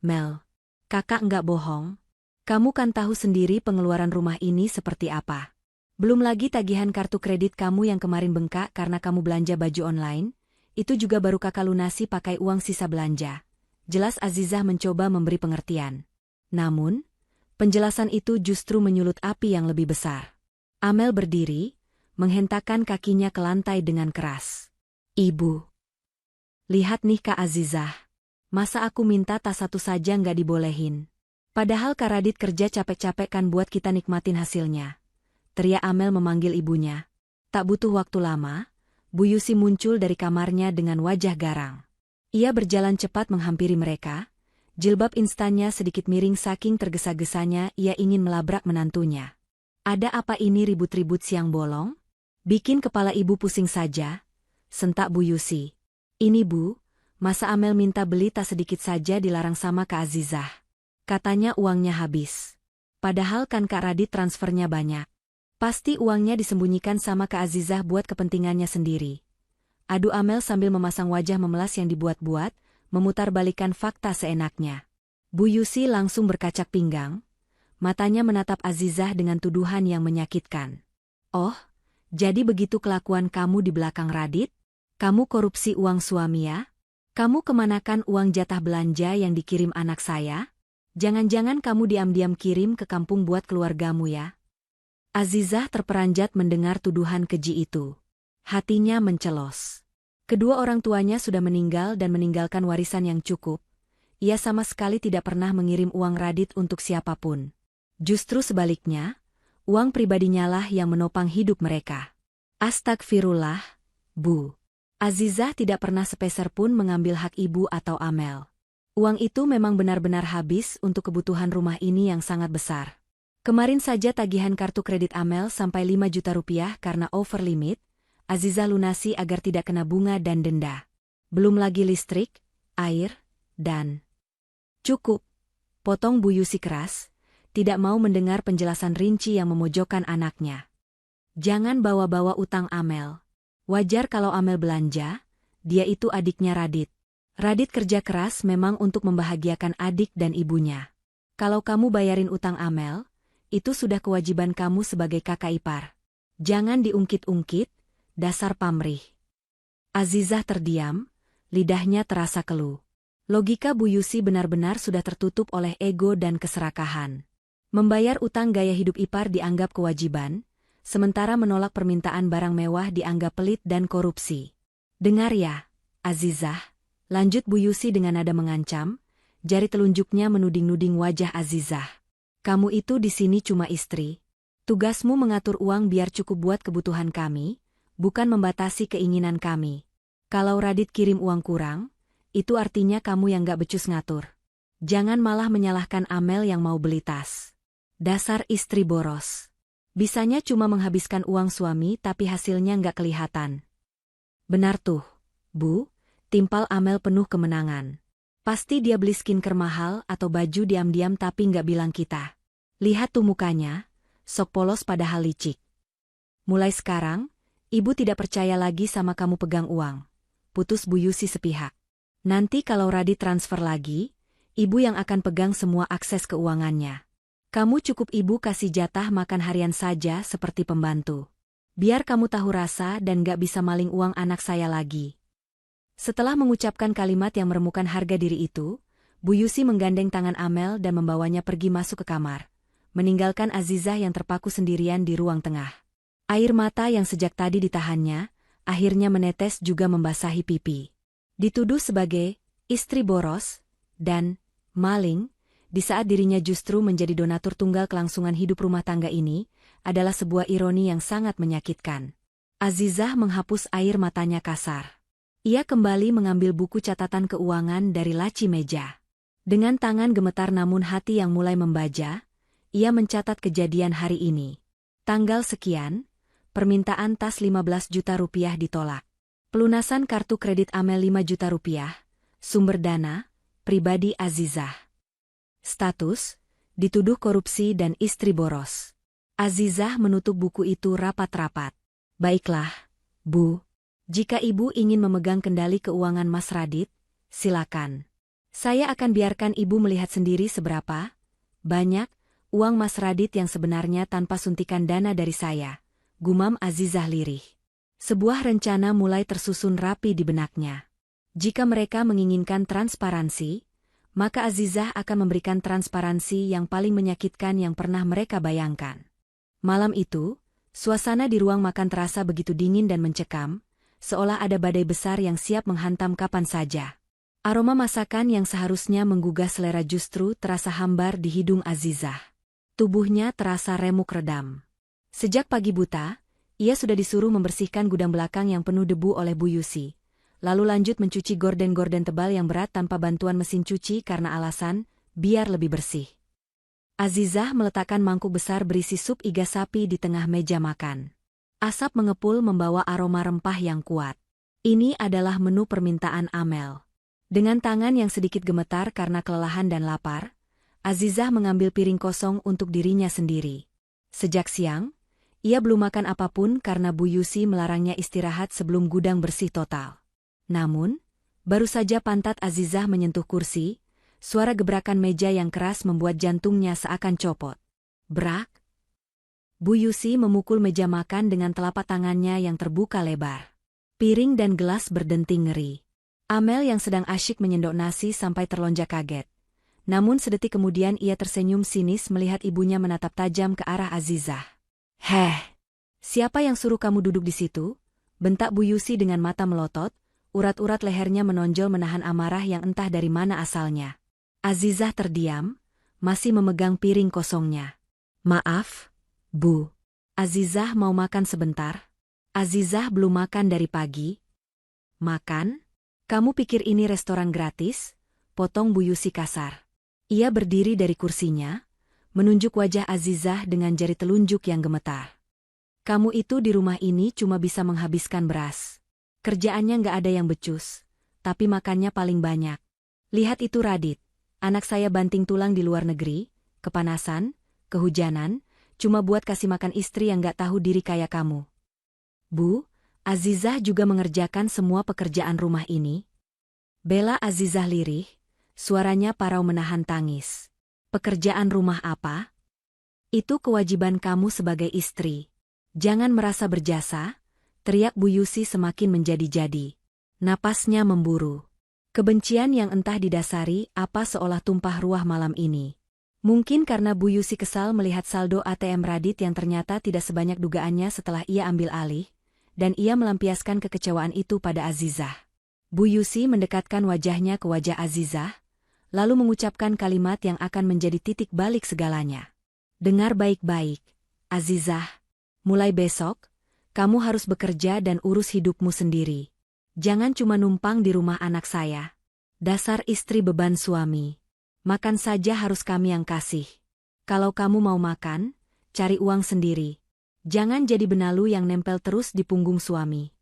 Mel. Kakak nggak bohong. Kamu kan tahu sendiri pengeluaran rumah ini seperti apa. Belum lagi tagihan kartu kredit kamu yang kemarin bengkak karena kamu belanja baju online. Itu juga baru kakak lunasi pakai uang sisa belanja. Jelas Azizah mencoba memberi pengertian. Namun, penjelasan itu justru menyulut api yang lebih besar. Amel berdiri, menghentakkan kakinya ke lantai dengan keras. Ibu. Lihat nih Kak Azizah. Masa aku minta tas satu saja nggak dibolehin? Padahal Kak Radit kerja capek-capek kan buat kita nikmatin hasilnya. Teriak Amel memanggil ibunya. Tak butuh waktu lama, Bu Yusi muncul dari kamarnya dengan wajah garang. Ia berjalan cepat menghampiri mereka, jilbab instannya sedikit miring saking tergesa-gesanya ia ingin melabrak menantunya. Ada apa ini ribut-ribut siang bolong? Bikin kepala ibu pusing saja, sentak Bu Yusi. Ini Bu, masa Amel minta beli tas sedikit saja dilarang sama Kak Azizah. Katanya uangnya habis. Padahal kan Kak Radit transfernya banyak. Pasti uangnya disembunyikan sama Kak Azizah buat kepentingannya sendiri. Adu Amel sambil memasang wajah memelas yang dibuat-buat, memutarbalikkan fakta seenaknya. Bu Yusi langsung berkacak pinggang, matanya menatap Azizah dengan tuduhan yang menyakitkan. Oh, jadi begitu kelakuan kamu di belakang Radit? Kamu korupsi uang suami ya? Kamu kemanakan uang jatah belanja yang dikirim anak saya? Jangan-jangan kamu diam-diam kirim ke kampung buat keluargamu ya? Azizah terperanjat mendengar tuduhan keji itu. Hatinya mencelos. Kedua orang tuanya sudah meninggal dan meninggalkan warisan yang cukup. Ia sama sekali tidak pernah mengirim uang Radit untuk siapapun. Justru sebaliknya, uang pribadinya lah yang menopang hidup mereka. Astagfirullah, Bu. Azizah tidak pernah sepeser pun mengambil hak ibu atau Amel. Uang itu memang benar-benar habis untuk kebutuhan rumah ini yang sangat besar. Kemarin saja tagihan kartu kredit Amel sampai 5 juta rupiah karena over limit. Azizah lunasi agar tidak kena bunga dan denda. Belum lagi listrik, air, dan... Cukup, potong Bu Yusi keras, tidak mau mendengar penjelasan rinci yang memojokkan anaknya. Jangan bawa-bawa utang Amel. Wajar kalau Amel belanja, dia itu adiknya Radit. Radit kerja keras memang untuk membahagiakan adik dan ibunya. Kalau kamu bayarin utang Amel, itu sudah kewajiban kamu sebagai kakak ipar. Jangan diungkit-ungkit, dasar pamrih. Azizah terdiam, lidahnya terasa keluh. Logika Bu Yusi benar-benar sudah tertutup oleh ego dan keserakahan. Membayar utang gaya hidup ipar dianggap kewajiban, sementara menolak permintaan barang mewah dianggap pelit dan korupsi. Dengar ya, Azizah, lanjut Bu Yusi dengan nada mengancam, jari telunjuknya menuding-nuding wajah Azizah. Kamu itu di sini cuma istri. Tugasmu mengatur uang biar cukup buat kebutuhan kami, bukan membatasi keinginan kami. Kalau Radit kirim uang kurang, itu artinya kamu yang gak becus ngatur. Jangan malah menyalahkan Amel yang mau beli tas. Dasar istri boros. Bisanya cuma menghabiskan uang suami tapi hasilnya gak kelihatan. Benar tuh, Bu, timpal Amel penuh kemenangan. Pasti dia beli skincare mahal atau baju diam-diam tapi gak bilang kita. Lihat tuh mukanya, sok polos padahal licik. Mulai sekarang, Ibu tidak percaya lagi sama kamu pegang uang. Putus Bu Yusi sepihak. Nanti kalau Radit transfer lagi, Ibu yang akan pegang semua akses keuangannya. Kamu cukup Ibu kasih jatah makan harian saja seperti pembantu. Biar kamu tahu rasa dan gak bisa maling uang anak saya lagi. Setelah mengucapkan kalimat yang meremukan harga diri itu, Bu Yusi menggandeng tangan Amel dan membawanya pergi masuk ke kamar, meninggalkan Azizah yang terpaku sendirian di ruang tengah. Air mata yang sejak tadi ditahannya, akhirnya menetes juga membasahi pipi. Dituduh sebagai istri boros dan maling, di saat dirinya justru menjadi donatur tunggal kelangsungan hidup rumah tangga ini, adalah sebuah ironi yang sangat menyakitkan. Azizah menghapus air matanya kasar. Ia kembali mengambil buku catatan keuangan dari laci meja. Dengan tangan gemetar namun hati yang mulai membaja, ia mencatat kejadian hari ini. Tanggal sekian, permintaan tas 15 juta rupiah ditolak. Pelunasan kartu kredit Amel 5 juta rupiah. Sumber dana, pribadi Azizah. Status, dituduh korupsi dan istri boros. Azizah menutup buku itu rapat-rapat. Baiklah, Bu. Jika Ibu ingin memegang kendali keuangan Mas Radit, silakan. Saya akan biarkan Ibu melihat sendiri seberapa banyak uang Mas Radit yang sebenarnya tanpa suntikan dana dari saya. Gumam Azizah lirih. Sebuah rencana mulai tersusun rapi di benaknya. Jika mereka menginginkan transparansi, maka Azizah akan memberikan transparansi yang paling menyakitkan yang pernah mereka bayangkan. Malam itu, suasana di ruang makan terasa begitu dingin dan mencekam, seolah ada badai besar yang siap menghantam kapan saja. Aroma masakan yang seharusnya menggugah selera justru terasa hambar di hidung Azizah. Tubuhnya terasa remuk redam. Sejak pagi buta, ia sudah disuruh membersihkan gudang belakang yang penuh debu oleh Bu Yusi. lalu lanjut mencuci gorden-gorden tebal yang berat tanpa bantuan mesin cuci karena alasan, biar lebih bersih. Azizah meletakkan mangkuk besar berisi sup iga sapi di tengah meja makan. Asap mengepul membawa aroma rempah yang kuat. Ini adalah menu permintaan Amel. Dengan tangan yang sedikit gemetar karena kelelahan dan lapar, Azizah mengambil piring kosong untuk dirinya sendiri. Sejak siang, ia belum makan apapun karena Bu Yusi melarangnya istirahat sebelum gudang bersih total. Namun, baru saja pantat Azizah menyentuh kursi, suara gebrakan meja yang keras membuat jantungnya seakan copot. Brak! Bu Yusi memukul meja makan dengan telapak tangannya yang terbuka lebar. Piring dan gelas berdenting ngeri. Amel yang sedang asyik menyendok nasi sampai terlonjak kaget. Namun sedetik kemudian ia tersenyum sinis melihat ibunya menatap tajam ke arah Azizah. "Heh, siapa yang suruh kamu duduk di situ?" bentak Bu Yusi dengan mata melotot, urat-urat lehernya menonjol menahan amarah yang entah dari mana asalnya. Azizah terdiam, masih memegang piring kosongnya. "Maaf, Bu. Azizah mau makan sebentar." "Azizah belum makan dari pagi." "Makan? Kamu pikir ini restoran gratis?" potong Bu Yusi kasar. Ia berdiri dari kursinya, menunjuk wajah Azizah dengan jari telunjuk yang gemetar. "Kamu itu di rumah ini cuma bisa menghabiskan beras. Kerjaannya nggak ada yang becus, tapi makannya paling banyak. Lihat itu Radit, anak saya banting tulang di luar negeri, kepanasan, kehujanan, cuma buat kasih makan istri yang nggak tahu diri kayak kamu." "Bu, Azizah juga mengerjakan semua pekerjaan rumah ini." Bela Azizah lirih, suaranya parau menahan tangis. "Pekerjaan rumah apa? Itu kewajiban kamu sebagai istri. Jangan merasa berjasa," teriak Bu Yusi semakin menjadi-jadi. Napasnya memburu. Kebencian yang entah didasari apa seolah tumpah ruah malam ini. Mungkin karena Bu Yusi kesal melihat saldo ATM Radit yang ternyata tidak sebanyak dugaannya setelah ia ambil alih, dan ia melampiaskan kekecewaan itu pada Azizah. Bu Yusi mendekatkan wajahnya ke wajah Azizah, lalu mengucapkan kalimat yang akan menjadi titik balik segalanya. "Dengar baik-baik, Azizah. Mulai besok, kamu harus bekerja dan urus hidupmu sendiri. Jangan cuma numpang di rumah anak saya. Dasar istri beban suami. Makan saja harus kami yang kasih. Kalau kamu mau makan, cari uang sendiri. Jangan jadi benalu yang nempel terus di punggung suami."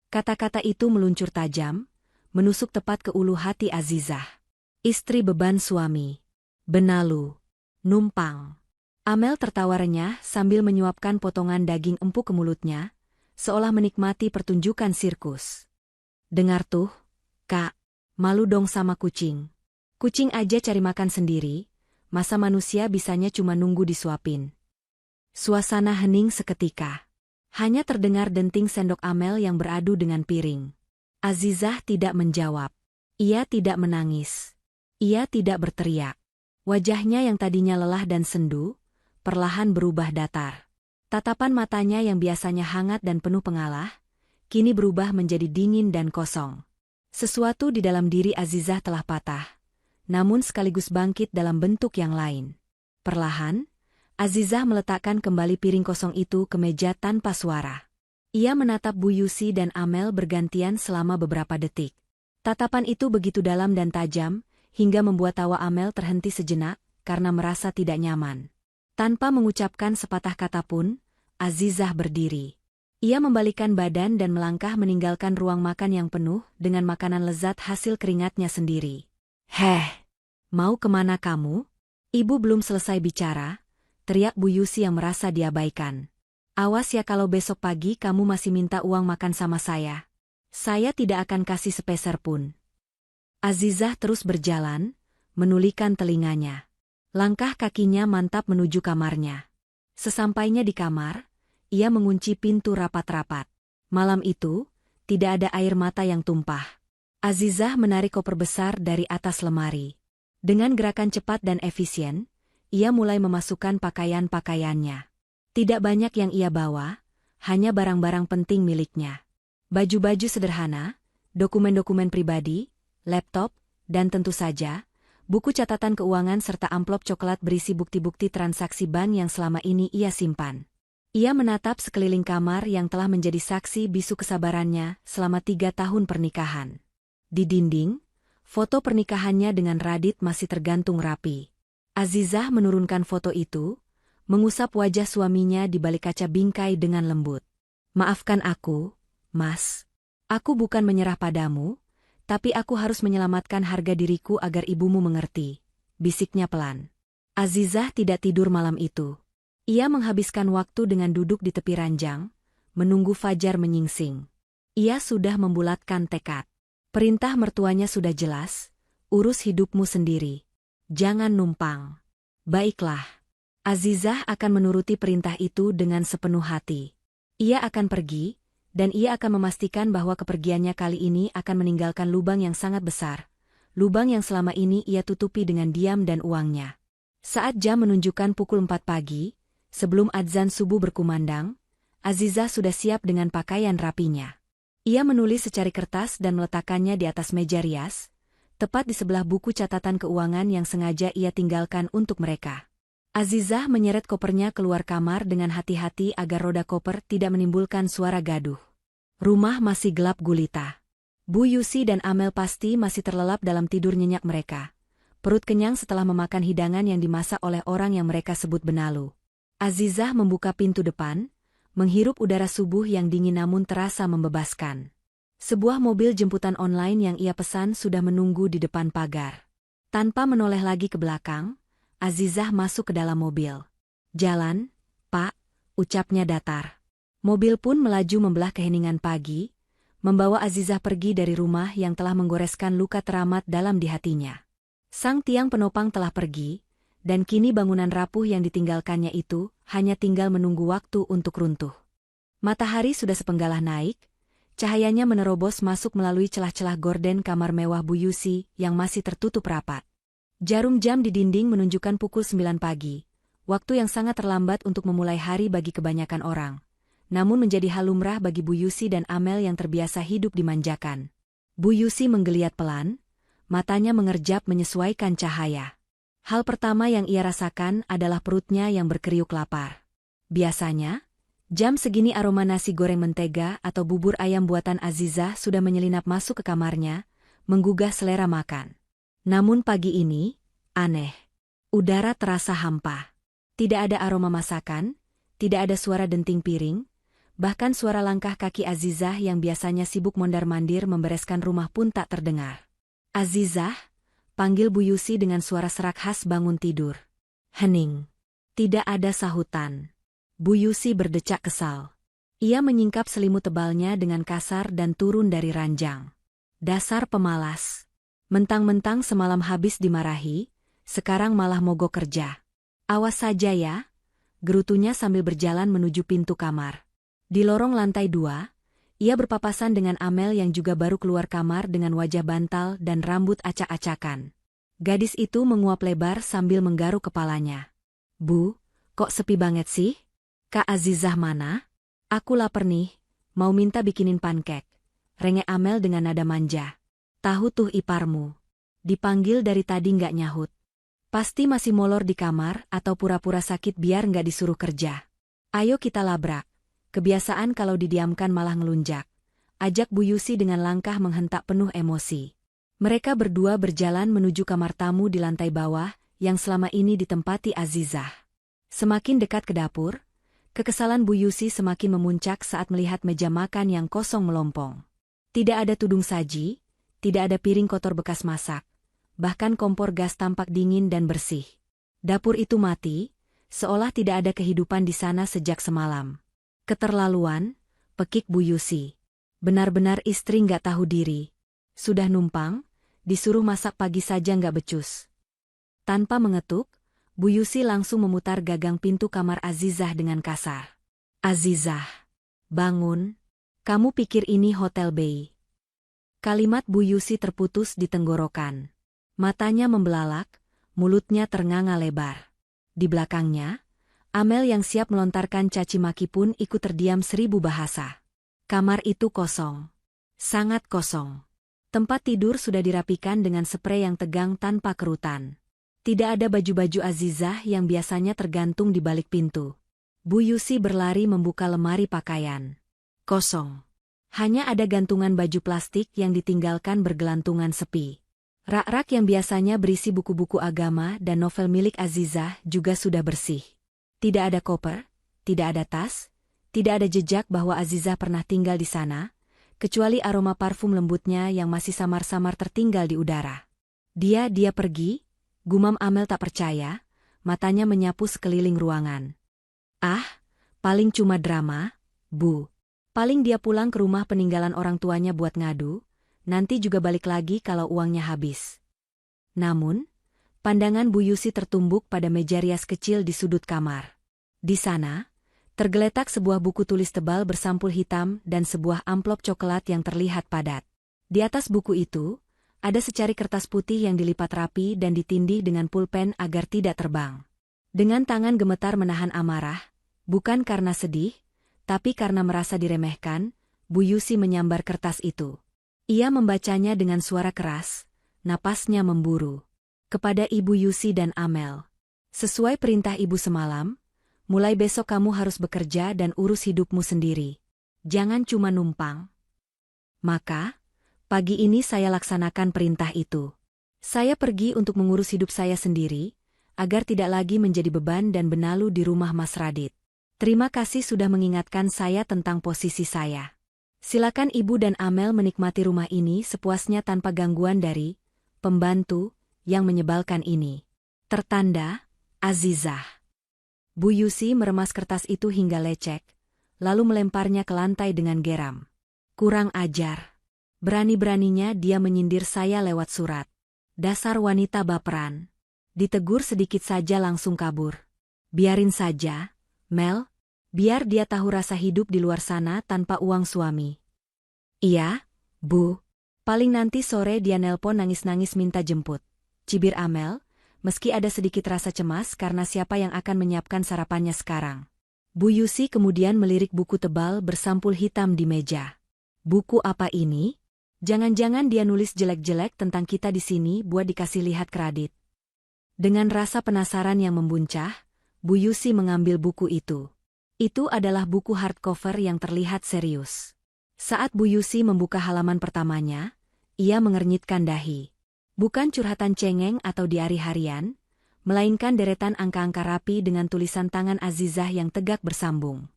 Kata-kata itu meluncur tajam, menusuk tepat ke ulu hati Azizah. Istri beban suami. Benalu. Numpang. Amel tertawa renyah sambil menyuapkan potongan daging empuk ke mulutnya, seolah menikmati pertunjukan sirkus. "Dengar tuh, Kak, malu dong sama kucing. Kucing aja cari makan sendiri, masa manusia bisanya cuma nunggu disuapin." Suasana hening seketika. Hanya terdengar denting sendok Amel yang beradu dengan piring. Azizah tidak menjawab. Ia tidak menangis. Ia tidak berteriak. Wajahnya yang tadinya lelah dan sendu, perlahan berubah datar. Tatapan matanya yang biasanya hangat dan penuh pengalah, kini berubah menjadi dingin dan kosong. Sesuatu di dalam diri Azizah telah patah, namun sekaligus bangkit dalam bentuk yang lain. Perlahan, Azizah meletakkan kembali piring kosong itu ke meja tanpa suara. Ia menatap Bu Yusi dan Amel bergantian selama beberapa detik. Tatapan itu begitu dalam dan tajam, hingga membuat tawa Amel terhenti sejenak, karena merasa tidak nyaman. Tanpa mengucapkan sepatah kata pun, Azizah berdiri. Ia membalikkan badan dan melangkah meninggalkan ruang makan yang penuh dengan makanan lezat hasil keringatnya sendiri. "Heh, mau kemana kamu?" Ibu belum selesai bicara, teriak Bu Yusi yang merasa diabaikan. "Awas ya kalau besok pagi kamu masih minta uang makan sama saya. Saya tidak akan kasih sepeser pun." Azizah terus berjalan, menulikan telinganya. Langkah kakinya mantap menuju kamarnya. Sesampainya di kamar, ia mengunci pintu rapat-rapat. Malam itu, tidak ada air mata yang tumpah. Azizah menarik koper besar dari atas lemari. Dengan gerakan cepat dan efisien, ia mulai memasukkan pakaian-pakaiannya. Tidak banyak yang ia bawa, hanya barang-barang penting miliknya. Baju-baju sederhana, dokumen-dokumen pribadi, laptop, dan tentu saja, buku catatan keuangan serta amplop coklat berisi bukti-bukti transaksi bank yang selama ini ia simpan. Ia menatap sekeliling kamar yang telah menjadi saksi bisu kesabarannya selama 3 tahun pernikahan. Di dinding, foto pernikahannya dengan Radit masih tergantung rapi. Azizah menurunkan foto itu, mengusap wajah suaminya di balik kaca bingkai dengan lembut. "Maafkan aku, Mas. Aku bukan menyerah padamu, tapi aku harus menyelamatkan harga diriku agar ibumu mengerti," bisiknya pelan. Azizah tidak tidur malam itu. Ia menghabiskan waktu dengan duduk di tepi ranjang, menunggu fajar menyingsing. Ia sudah membulatkan tekad. Perintah mertuanya sudah jelas, urus hidupmu sendiri. Jangan numpang. Baiklah. Azizah akan menuruti perintah itu dengan sepenuh hati. Ia akan pergi, dan ia akan memastikan bahwa kepergiannya kali ini akan meninggalkan lubang yang sangat besar. Lubang yang selama ini ia tutupi dengan diam dan uangnya. Saat jam menunjukkan pukul 4 pagi, sebelum adzan subuh berkumandang, Azizah sudah siap dengan pakaian rapinya. Ia menulis secari kertas dan meletakkannya di atas meja rias, tepat di sebelah buku catatan keuangan yang sengaja ia tinggalkan untuk mereka. Azizah menyeret kopernya keluar kamar dengan hati-hati agar roda koper tidak menimbulkan suara gaduh. Rumah masih gelap gulita. Bu Yusi dan Amel pasti masih terlelap dalam tidur nyenyak mereka. Perut kenyang setelah memakan hidangan yang dimasak oleh orang yang mereka sebut benalu. Azizah membuka pintu depan, menghirup udara subuh yang dingin namun terasa membebaskan. Sebuah mobil jemputan online yang ia pesan sudah menunggu di depan pagar. Tanpa menoleh lagi ke belakang, Azizah masuk ke dalam mobil. "Jalan, Pak," ucapnya datar. Mobil pun melaju membelah keheningan pagi, membawa Azizah pergi dari rumah yang telah menggoreskan luka teramat dalam di hatinya. Sang tiang penopang telah pergi, dan kini bangunan rapuh yang ditinggalkannya itu hanya tinggal menunggu waktu untuk runtuh. Matahari sudah sepenggalah naik, cahayanya menerobos masuk melalui celah-celah gorden kamar mewah Bu Yusi yang masih tertutup rapat. Jarum jam di dinding menunjukkan pukul 9 pagi, waktu yang sangat terlambat untuk memulai hari bagi kebanyakan orang. Namun menjadi hal lumrah bagi Bu Yusi dan Amel yang terbiasa hidup dimanjakan. Bu Yusi menggeliat pelan, matanya mengerjap menyesuaikan cahaya. Hal pertama yang ia rasakan adalah perutnya yang berkeriuk lapar. Biasanya, jam segini aroma nasi goreng mentega atau bubur ayam buatan Azizah sudah menyelinap masuk ke kamarnya, menggugah selera makan. Namun pagi ini, aneh. Udara terasa hampa. Tidak ada aroma masakan, tidak ada suara denting piring, bahkan suara langkah kaki Azizah yang biasanya sibuk mondar-mandir membereskan rumah pun tak terdengar. "Azizah," panggil Bu Yusi dengan suara serak khas bangun tidur. Hening. Tidak ada sahutan. Bu Yusi berdecak kesal. Ia menyingkap selimut tebalnya dengan kasar dan turun dari ranjang. "Dasar pemalas. Mentang-mentang semalam habis dimarahi, sekarang malah mogok kerja. Awas saja ya," gerutunya sambil berjalan menuju pintu kamar. Di lorong lantai 2, ia berpapasan dengan Amel yang juga baru keluar kamar dengan wajah bantal dan rambut acak-acakan. Gadis itu menguap lebar sambil menggaruk kepalanya. "Bu, kok sepi banget sih? Kak Azizah mana? Aku lapar nih, mau minta bikinin pancake," rengek Amel dengan nada manja. "Tahu tuh iparmu. Dipanggil dari tadi nggak nyahut. Pasti masih molor di kamar atau pura-pura sakit biar nggak disuruh kerja. Ayo kita labrak. Kebiasaan kalau didiamkan malah ngelunjak," ajak Bu Yusi dengan langkah menghentak penuh emosi. Mereka berdua berjalan menuju kamar tamu di lantai bawah yang selama ini ditempati Azizah. Semakin dekat ke dapur, kekesalan Bu Yusi semakin memuncak saat melihat meja makan yang kosong melompong. Tidak ada tudung saji, tidak ada piring kotor bekas masak, bahkan kompor gas tampak dingin dan bersih. Dapur itu mati, seolah tidak ada kehidupan di sana sejak semalam. "Keterlaluan," pekik Bu Yusi. "Benar-benar istri nggak tahu diri. Sudah numpang, disuruh masak pagi saja nggak becus." Tanpa mengetuk, Bu Yusi langsung memutar gagang pintu kamar Azizah dengan kasar. "Azizah, bangun. Kamu pikir ini Hotel Bay?" Kalimat Bu Yusi terputus di tenggorokan. Matanya membelalak, mulutnya ternganga lebar. Di belakangnya, Amel yang siap melontarkan caci maki pun ikut terdiam 1000 bahasa. Kamar itu kosong. Sangat kosong. Tempat tidur sudah dirapikan dengan sprei yang tegang tanpa kerutan. Tidak ada baju-baju Azizah yang biasanya tergantung di balik pintu. Bu Yusi berlari membuka lemari pakaian. Kosong. Hanya ada gantungan baju plastik yang ditinggalkan bergelantungan sepi. Rak-rak yang biasanya berisi buku-buku agama dan novel milik Azizah juga sudah bersih. Tidak ada koper, tidak ada tas, tidak ada jejak bahwa Azizah pernah tinggal di sana, kecuali aroma parfum lembutnya yang masih samar-samar tertinggal di udara. Dia pergi, gumam Amel tak percaya, matanya menyapu sekeliling ruangan. Ah, paling cuma drama, Bu. Paling dia pulang ke rumah peninggalan orang tuanya buat ngadu, nanti juga balik lagi kalau uangnya habis. Namun, pandangan Bu Yusi tertumbuk pada meja rias kecil di sudut kamar. Di sana, tergeletak sebuah buku tulis tebal bersampul hitam dan sebuah amplop coklat yang terlihat padat. Di atas buku itu, ada secari kertas putih yang dilipat rapi dan ditindih dengan pulpen agar tidak terbang. Dengan tangan gemetar menahan amarah, bukan karena sedih, tapi karena merasa diremehkan, Bu Yusi menyambar kertas itu. Ia membacanya dengan suara keras, napasnya memburu. Kepada Ibu Yusi dan Amel. Sesuai perintah Ibu semalam, mulai besok kamu harus bekerja dan urus hidupmu sendiri. Jangan cuma numpang. Maka, pagi ini saya laksanakan perintah itu. Saya pergi untuk mengurus hidup saya sendiri, agar tidak lagi menjadi beban dan benalu di rumah Mas Radit. Terima kasih sudah mengingatkan saya tentang posisi saya. Silakan Ibu dan Amel menikmati rumah ini sepuasnya tanpa gangguan dari pembantu yang menyebalkan ini. Tertanda, Azizah. Bu Yusi meremas kertas itu hingga lecek, lalu melemparnya ke lantai dengan geram. Kurang ajar. Berani-beraninya dia menyindir saya lewat surat. Dasar wanita baperan. Ditegur sedikit saja langsung kabur. Biarin saja, Mel. Biar dia tahu rasa hidup di luar sana tanpa uang suami. Iya, Bu. Paling nanti sore dia nelpon nangis-nangis minta jemput. Cibir Amel, meski ada sedikit rasa cemas karena siapa yang akan menyiapkan sarapannya sekarang. Bu Yusi kemudian melirik buku tebal bersampul hitam di meja. Buku apa ini? Jangan-jangan dia nulis jelek-jelek tentang kita di sini buat dikasih lihat ke Radit. Dengan rasa penasaran yang membuncah, Bu Yusi mengambil buku itu. Itu adalah buku hardcover yang terlihat serius. Saat Bu Yusi membuka halaman pertamanya, ia mengernyitkan dahi. Bukan curhatan cengeng atau diari harian, melainkan deretan angka-angka rapi dengan tulisan tangan Azizah yang tegak bersambung.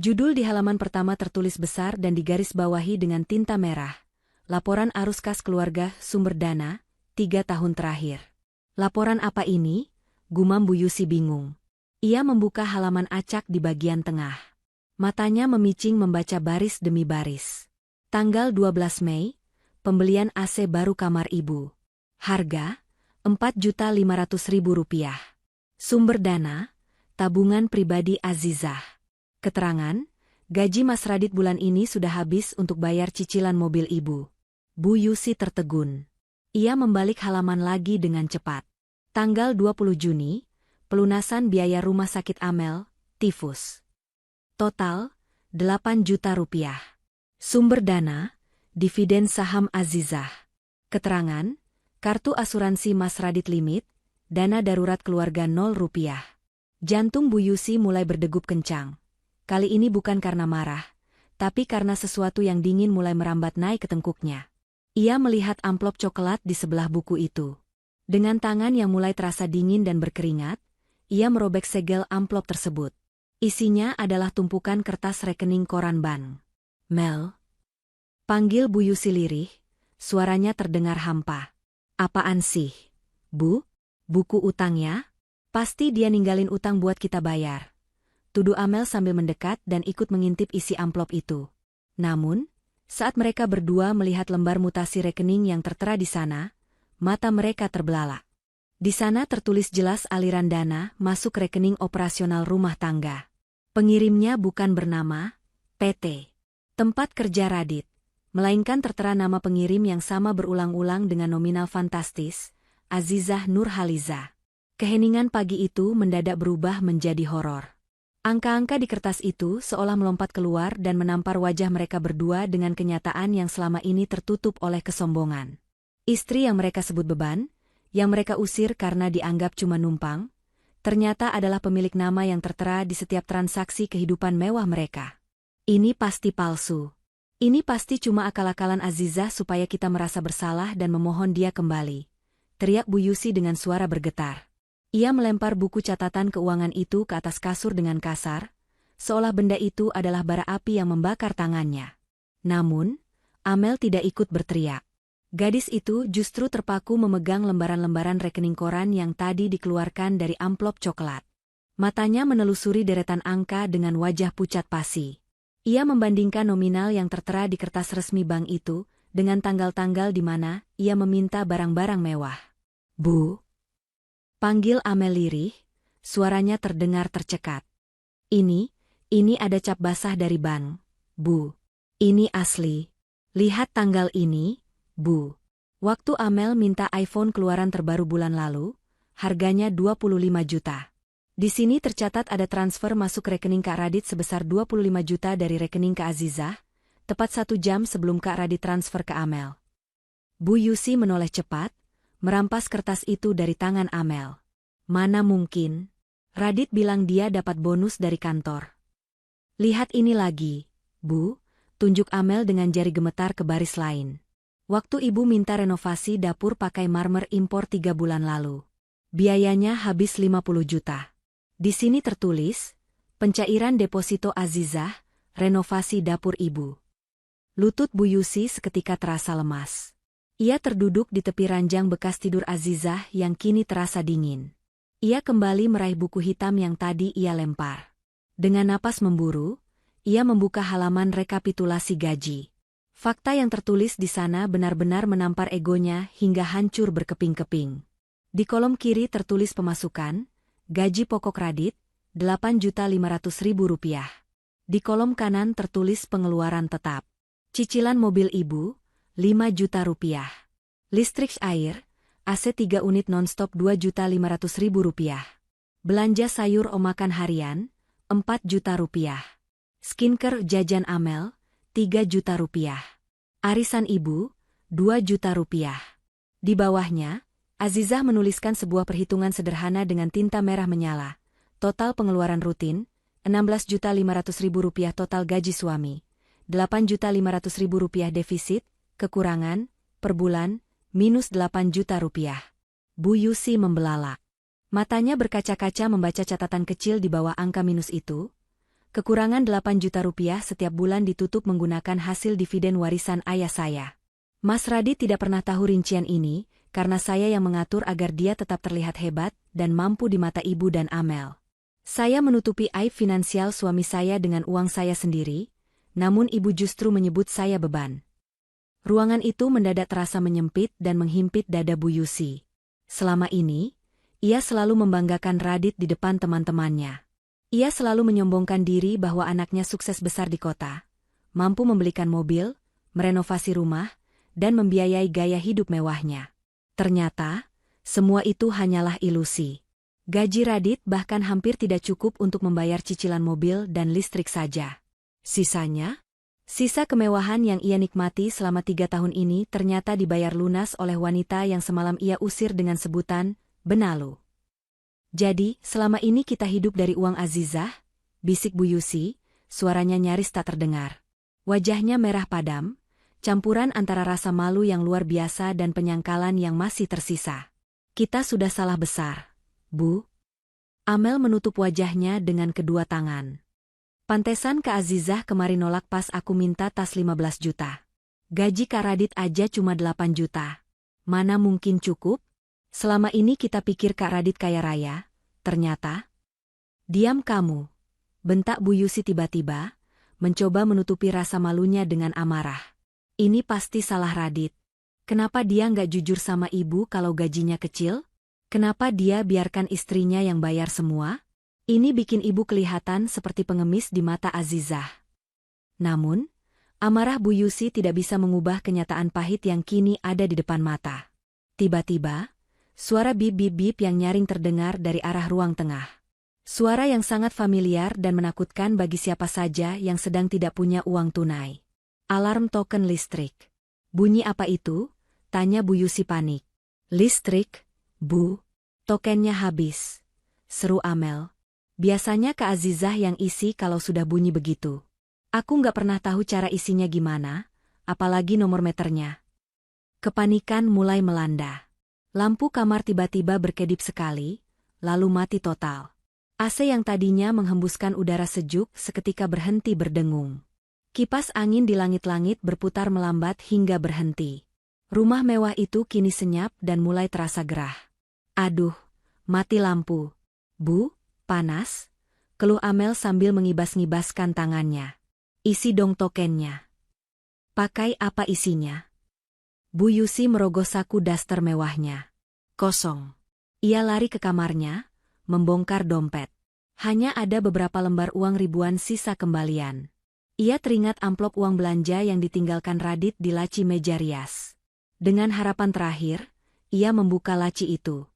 Judul di halaman pertama tertulis besar dan digarisbawahi dengan tinta merah. Laporan arus kas keluarga sumber dana, 3 tahun terakhir. Laporan apa ini? Gumam Bu Yusi bingung. Ia membuka halaman acak di bagian tengah. Matanya memicing membaca baris demi baris. Tanggal 12 Mei, pembelian AC baru kamar ibu. Harga, Rp4.500.000. Sumber dana, tabungan pribadi Azizah. Keterangan, gaji Mas Radit bulan ini sudah habis untuk bayar cicilan mobil ibu. Bu Yusi tertegun. Ia membalik halaman lagi dengan cepat. Tanggal 20 Juni, pelunasan biaya rumah sakit Amel, tifus. Total, Rp8 juta. Sumber dana, dividen saham Azizah. Keterangan, kartu asuransi Mas Radit limit, dana darurat keluarga Rp0. Jantung Bu Yusi mulai berdegup kencang. Kali ini bukan karena marah, tapi karena sesuatu yang dingin mulai merambat naik ke tengkuknya. Ia melihat amplop coklat di sebelah buku itu. Dengan tangan yang mulai terasa dingin dan berkeringat, ia merobek segel amplop tersebut. Isinya adalah tumpukan kertas rekening koran bank. Mel. Panggil Bu Yusi lirih, suaranya terdengar hampa. Apaan sih? Bu? Buku utangnya? Pasti dia ninggalin utang buat kita bayar. Tuduh Amel sambil mendekat dan ikut mengintip isi amplop itu. Namun, saat mereka berdua melihat lembar mutasi rekening yang tertera di sana, mata mereka terbelalak. Di sana tertulis jelas aliran dana masuk rekening operasional rumah tangga. Pengirimnya bukan bernama PT. Tempat kerja Radit, melainkan tertera nama pengirim yang sama berulang-ulang dengan nominal fantastis, Azizah Nurhaliza. Keheningan pagi itu mendadak berubah menjadi horor. Angka-angka di kertas itu seolah melompat keluar dan menampar wajah mereka berdua dengan kenyataan yang selama ini tertutup oleh kesombongan. Istri yang mereka sebut beban, yang mereka usir karena dianggap cuma numpang, ternyata adalah pemilik nama yang tertera di setiap transaksi kehidupan mewah mereka. Ini pasti palsu. Ini pasti cuma akal-akalan Azizah supaya kita merasa bersalah dan memohon dia kembali, teriak Bu Yusi dengan suara bergetar. Ia melempar buku catatan keuangan itu ke atas kasur dengan kasar, seolah benda itu adalah bara api yang membakar tangannya. Namun, Amel tidak ikut berteriak. Gadis itu justru terpaku memegang lembaran-lembaran rekening koran yang tadi dikeluarkan dari amplop coklat. Matanya menelusuri deretan angka dengan wajah pucat pasi. Ia membandingkan nominal yang tertera di kertas resmi bank itu dengan tanggal-tanggal di mana ia meminta barang-barang mewah. "Bu?" panggil Amel lirih, suaranya terdengar tercekat. Ini ada cap basah dari bank, Bu. Ini asli. Lihat tanggal ini, Bu." Waktu Amel minta iPhone keluaran terbaru bulan lalu, harganya 25 juta. Di sini tercatat ada transfer masuk rekening Kak Radit sebesar 25 juta dari rekening Kak Azizah, tepat 1 jam sebelum Kak Radit transfer ke Amel. Bu Yusi menoleh cepat, merampas kertas itu dari tangan Amel. "Mana mungkin? Radit bilang dia dapat bonus dari kantor." "Lihat ini lagi, Bu," tunjuk Amel dengan jari gemetar ke baris lain. "Waktu ibu minta renovasi dapur pakai marmer impor 3 bulan lalu. Biayanya habis 50 juta. Di sini tertulis, pencairan deposito Azizah, renovasi dapur ibu." Lutut Bu Yusi seketika terasa lemas. Ia terduduk di tepi ranjang bekas tidur Azizah yang kini terasa dingin. Ia kembali meraih buku hitam yang tadi ia lempar. Dengan napas memburu, ia membuka halaman rekapitulasi gaji. Fakta yang tertulis di sana benar-benar menampar egonya hingga hancur berkeping-keping. Di kolom kiri tertulis pemasukan, gaji pokok Radit, Rp8.500.000. Di kolom kanan tertulis pengeluaran tetap. Cicilan mobil ibu, Rp5 juta. Listrik air, AC 3 unit nonstop Rp2.500.000. Belanja sayur omakan harian, Rp4 juta. Skincare jajan Amel, Rp3 juta. Arisan ibu, Rp2 juta. Di bawahnya, Azizah menuliskan sebuah perhitungan sederhana dengan tinta merah menyala. Total pengeluaran rutin, Rp16.500.000 total gaji suami. Rp8.500.000 defisit, kekurangan, per bulan, minus Rp8 juta. Bu Yusi membelalak. Matanya berkaca-kaca membaca catatan kecil di bawah angka minus itu. Kekurangan Rp8 juta setiap bulan ditutup menggunakan hasil dividen warisan ayah saya. Mas Radit tidak pernah tahu rincian ini, karena saya yang mengatur agar dia tetap terlihat hebat dan mampu di mata ibu dan Amel. Saya menutupi aib finansial suami saya dengan uang saya sendiri, namun ibu justru menyebut saya beban. Ruangan itu mendadak terasa menyempit dan menghimpit dada Bu Yusi. Selama ini, ia selalu membanggakan Radit di depan teman-temannya. Ia selalu menyombongkan diri bahwa anaknya sukses besar di kota, mampu membelikan mobil, merenovasi rumah, dan membiayai gaya hidup mewahnya. Ternyata, semua itu hanyalah ilusi. Gaji Radit bahkan hampir tidak cukup untuk membayar cicilan mobil dan listrik saja. Sisanya? Sisa kemewahan yang ia nikmati selama 3 tahun ini ternyata dibayar lunas oleh wanita yang semalam ia usir dengan sebutan, benalu. "Jadi, selama ini kita hidup dari uang Azizah?" bisik Bu Yusi, suaranya nyaris tak terdengar. Wajahnya merah padam, campuran antara rasa malu yang luar biasa dan penyangkalan yang masih tersisa. "Kita sudah salah besar, Bu." Amel menutup wajahnya dengan kedua tangan. "Pantesan Kak Azizah kemarin nolak pas aku minta tas 15 juta. Gaji Kak Radit aja cuma 8 juta. Mana mungkin cukup? Selama ini kita pikir Kak Radit kaya raya, ternyata..." "Diam kamu," bentak Bu Yusi tiba-tiba, mencoba menutupi rasa malunya dengan amarah. "Ini pasti salah Radit. Kenapa dia nggak jujur sama ibu kalau gajinya kecil? Kenapa dia biarkan istrinya yang bayar semua? Ini bikin ibu kelihatan seperti pengemis di mata Azizah." Namun, amarah Bu Yusi tidak bisa mengubah kenyataan pahit yang kini ada di depan mata. Tiba-tiba, suara bip-bip-bip yang nyaring terdengar dari arah ruang tengah. Suara yang sangat familiar dan menakutkan bagi siapa saja yang sedang tidak punya uang tunai. Alarm token listrik. "Bunyi apa itu?" tanya Bu Yusi panik. "Listrik, Bu. Tokennya habis. seru Amel. Biasanya Kak Azizah yang isi kalau sudah bunyi begitu. Aku nggak pernah tahu cara isinya gimana, apalagi nomor meternya. Kepanikan mulai melanda. Lampu kamar tiba-tiba berkedip sekali, lalu mati total. AC yang tadinya menghembuskan udara sejuk seketika berhenti berdengung. Kipas angin di langit-langit berputar melambat hingga berhenti. Rumah mewah itu kini senyap dan mulai terasa gerah. Aduh, mati lampu. Bu, panas? Keluh Amel sambil mengibas-ngibaskan tangannya. Isi dong tokennya. Pakai apa isinya? Bu Yusi merogoh saku daster mewahnya. Kosong. Ia lari ke kamarnya, membongkar dompet. Hanya ada beberapa lembar uang ribuan sisa kembalian. Ia teringat amplop uang belanja yang ditinggalkan Radit di laci meja rias. Dengan harapan terakhir, ia membuka laci itu.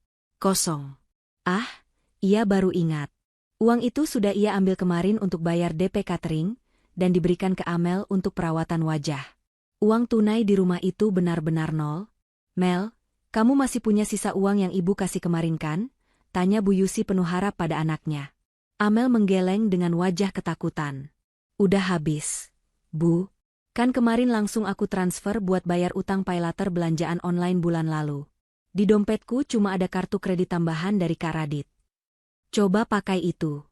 Kosong. Ah, ia baru ingat. Uang itu sudah ia ambil kemarin untuk bayar DP catering, dan diberikan ke Amel untuk perawatan wajah. Uang tunai di rumah itu benar-benar nol. Mel, kamu masih punya sisa uang yang ibu kasih kemarin kan? Tanya Bu Yusi penuh harap pada anaknya. Amel menggeleng dengan wajah ketakutan. Udah habis. Bu, kan kemarin langsung aku transfer buat bayar utang paylater belanjaan online bulan lalu. Di dompetku cuma ada kartu kredit tambahan dari Kak Radit. Coba pakai itu.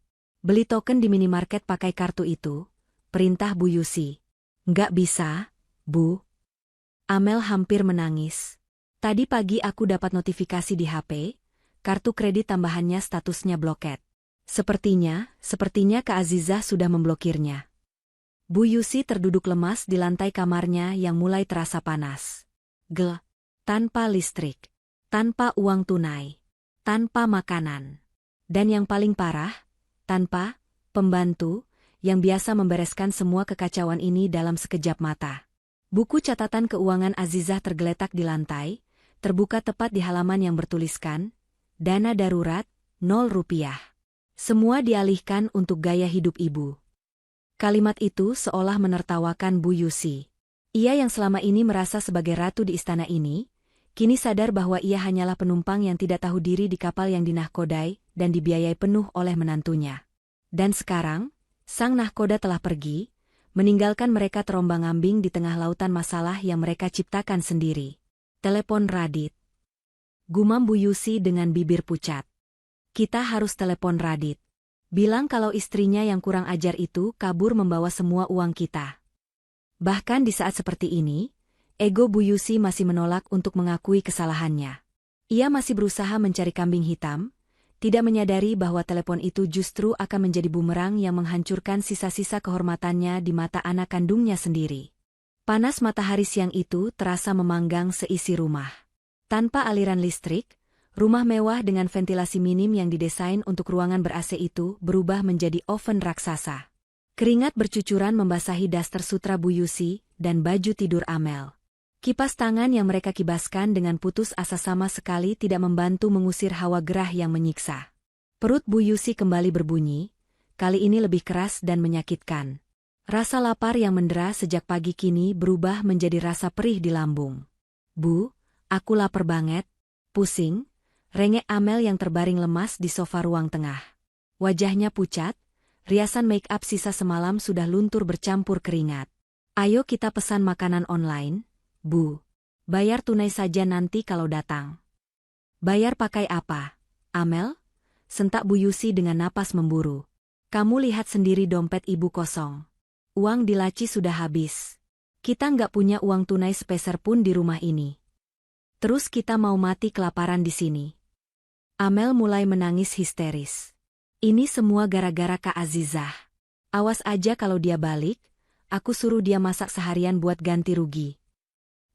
Beli token di minimarket pakai kartu itu, perintah Bu Yusi. Nggak bisa, Bu. Amel hampir menangis. Tadi pagi aku dapat notifikasi di HP, kartu kredit tambahannya statusnya bloket. Sepertinya Kak Azizah sudah memblokirnya. Bu Yusi terduduk lemas di lantai kamarnya yang mulai terasa panas. Tanpa listrik, tanpa uang tunai, tanpa makanan. Dan yang paling parah, tanpa pembantu yang biasa membereskan semua kekacauan ini dalam sekejap mata. Buku catatan keuangan Azizah tergeletak di lantai, terbuka tepat di halaman yang bertuliskan, dana darurat, 0 rupiah. Semua dialihkan untuk gaya hidup ibu. Kalimat itu seolah menertawakan Bu Yusi. Ia yang selama ini merasa sebagai ratu di istana ini, kini sadar bahwa ia hanyalah penumpang yang tidak tahu diri di kapal yang dinahkodai dan dibiayai penuh oleh menantunya. Dan sekarang, sang nahkoda telah pergi, meninggalkan mereka terombang-ambing di tengah lautan masalah yang mereka ciptakan sendiri. Telepon Radit. Gumam Bu Yusi dengan bibir pucat. Kita harus telepon Radit. Bilang kalau istrinya yang kurang ajar itu kabur membawa semua uang kita. Bahkan di saat seperti ini, ego Bu Yusi masih menolak untuk mengakui kesalahannya. Ia masih berusaha mencari kambing hitam, tidak menyadari bahwa telepon itu justru akan menjadi bumerang yang menghancurkan sisa-sisa kehormatannya di mata anak kandungnya sendiri. Panas matahari siang itu terasa memanggang seisi rumah. Tanpa aliran listrik, rumah mewah dengan ventilasi minim yang didesain untuk ruangan ber-AC itu berubah menjadi oven raksasa. Keringat bercucuran membasahi daster sutra Bu Yusi dan baju tidur Amel. Kipas tangan yang mereka kibaskan dengan putus asa sama sekali tidak membantu mengusir hawa gerah yang menyiksa. Perut Bu Yusi kembali berbunyi, kali ini lebih keras dan menyakitkan. Rasa lapar yang mendera sejak pagi kini berubah menjadi rasa perih di lambung. Bu, aku lapar banget. Pusing, rengek Amel yang terbaring lemas di sofa ruang tengah. Wajahnya pucat, riasan make-up sisa semalam sudah luntur bercampur keringat. Ayo kita pesan makanan online. Bu, bayar tunai saja nanti kalau datang. Bayar pakai apa, Amel? Sentak Bu Yusi dengan napas memburu. Kamu lihat sendiri dompet ibu kosong. Uang di laci sudah habis. Kita nggak punya uang tunai sepeser pun di rumah ini. Terus kita mau mati kelaparan di sini. Amel mulai menangis histeris. Ini semua gara-gara Kak Azizah. Awas aja kalau dia balik, aku suruh dia masak seharian buat ganti rugi.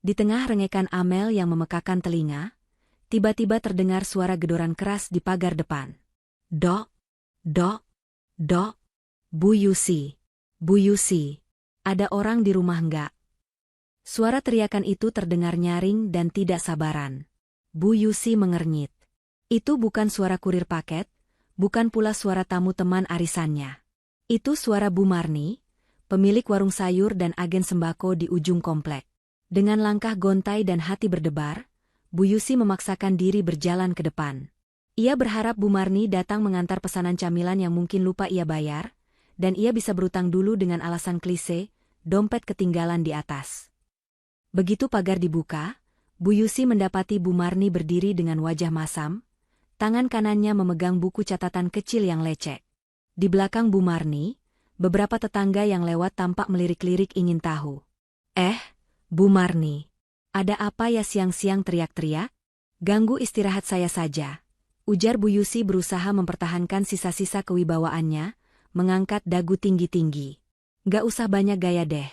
Di tengah rengekan Amel yang memekakan telinga, tiba-tiba terdengar suara gedoran keras di pagar depan. Dok, dok, dok, Bu Yusi, Bu Yusi, ada orang di rumah enggak? Suara teriakan itu terdengar nyaring dan tidak sabaran. Bu Yusi mengernyit. Itu bukan suara kurir paket, bukan pula suara tamu teman arisannya. Itu suara Bu Marni, pemilik warung sayur dan agen sembako di ujung komplek. Dengan langkah gontai dan hati berdebar, Bu Yusi memaksakan diri berjalan ke depan. Ia berharap Bu Marni datang mengantar pesanan camilan yang mungkin lupa ia bayar, dan ia bisa berutang dulu dengan alasan klise, dompet ketinggalan di atas. Begitu pagar dibuka, Bu Yusi mendapati Bu Marni berdiri dengan wajah masam, tangan kanannya memegang buku catatan kecil yang lecek. Di belakang Bu Marni, beberapa tetangga yang lewat tampak melirik-lirik ingin tahu. Bu Marni, ada apa ya siang-siang teriak-teriak? Ganggu istirahat saya saja. Ujar Bu Yusi berusaha mempertahankan sisa-sisa kewibawaannya, mengangkat dagu tinggi-tinggi. Gak usah banyak gaya deh,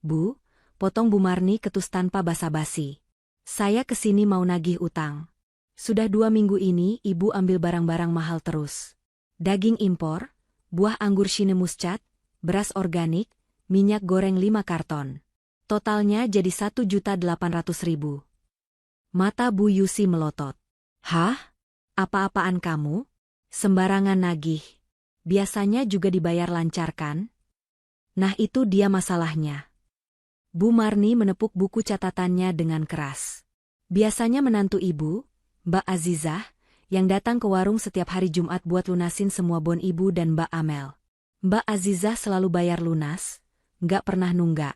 Bu, potong Bu Marni ketus tanpa basa-basi. Saya kesini mau nagih utang. Sudah 2 minggu ini ibu ambil barang-barang mahal terus. Daging impor, buah anggur Shine Muscat, beras organik, minyak goreng 5 karton. Totalnya jadi 1.800.000. Mata Bu Yusi melotot. Hah? Apa-apaan kamu? Sembarangan nagih. Biasanya juga dibayar lancar kan? Nah itu dia masalahnya. Bu Marni menepuk buku catatannya dengan keras. Biasanya menantu ibu, Mbak Azizah, yang datang ke warung setiap hari Jumat buat lunasin semua bon ibu dan Mbak Amel. Mbak Azizah selalu bayar lunas, nggak pernah nunggak.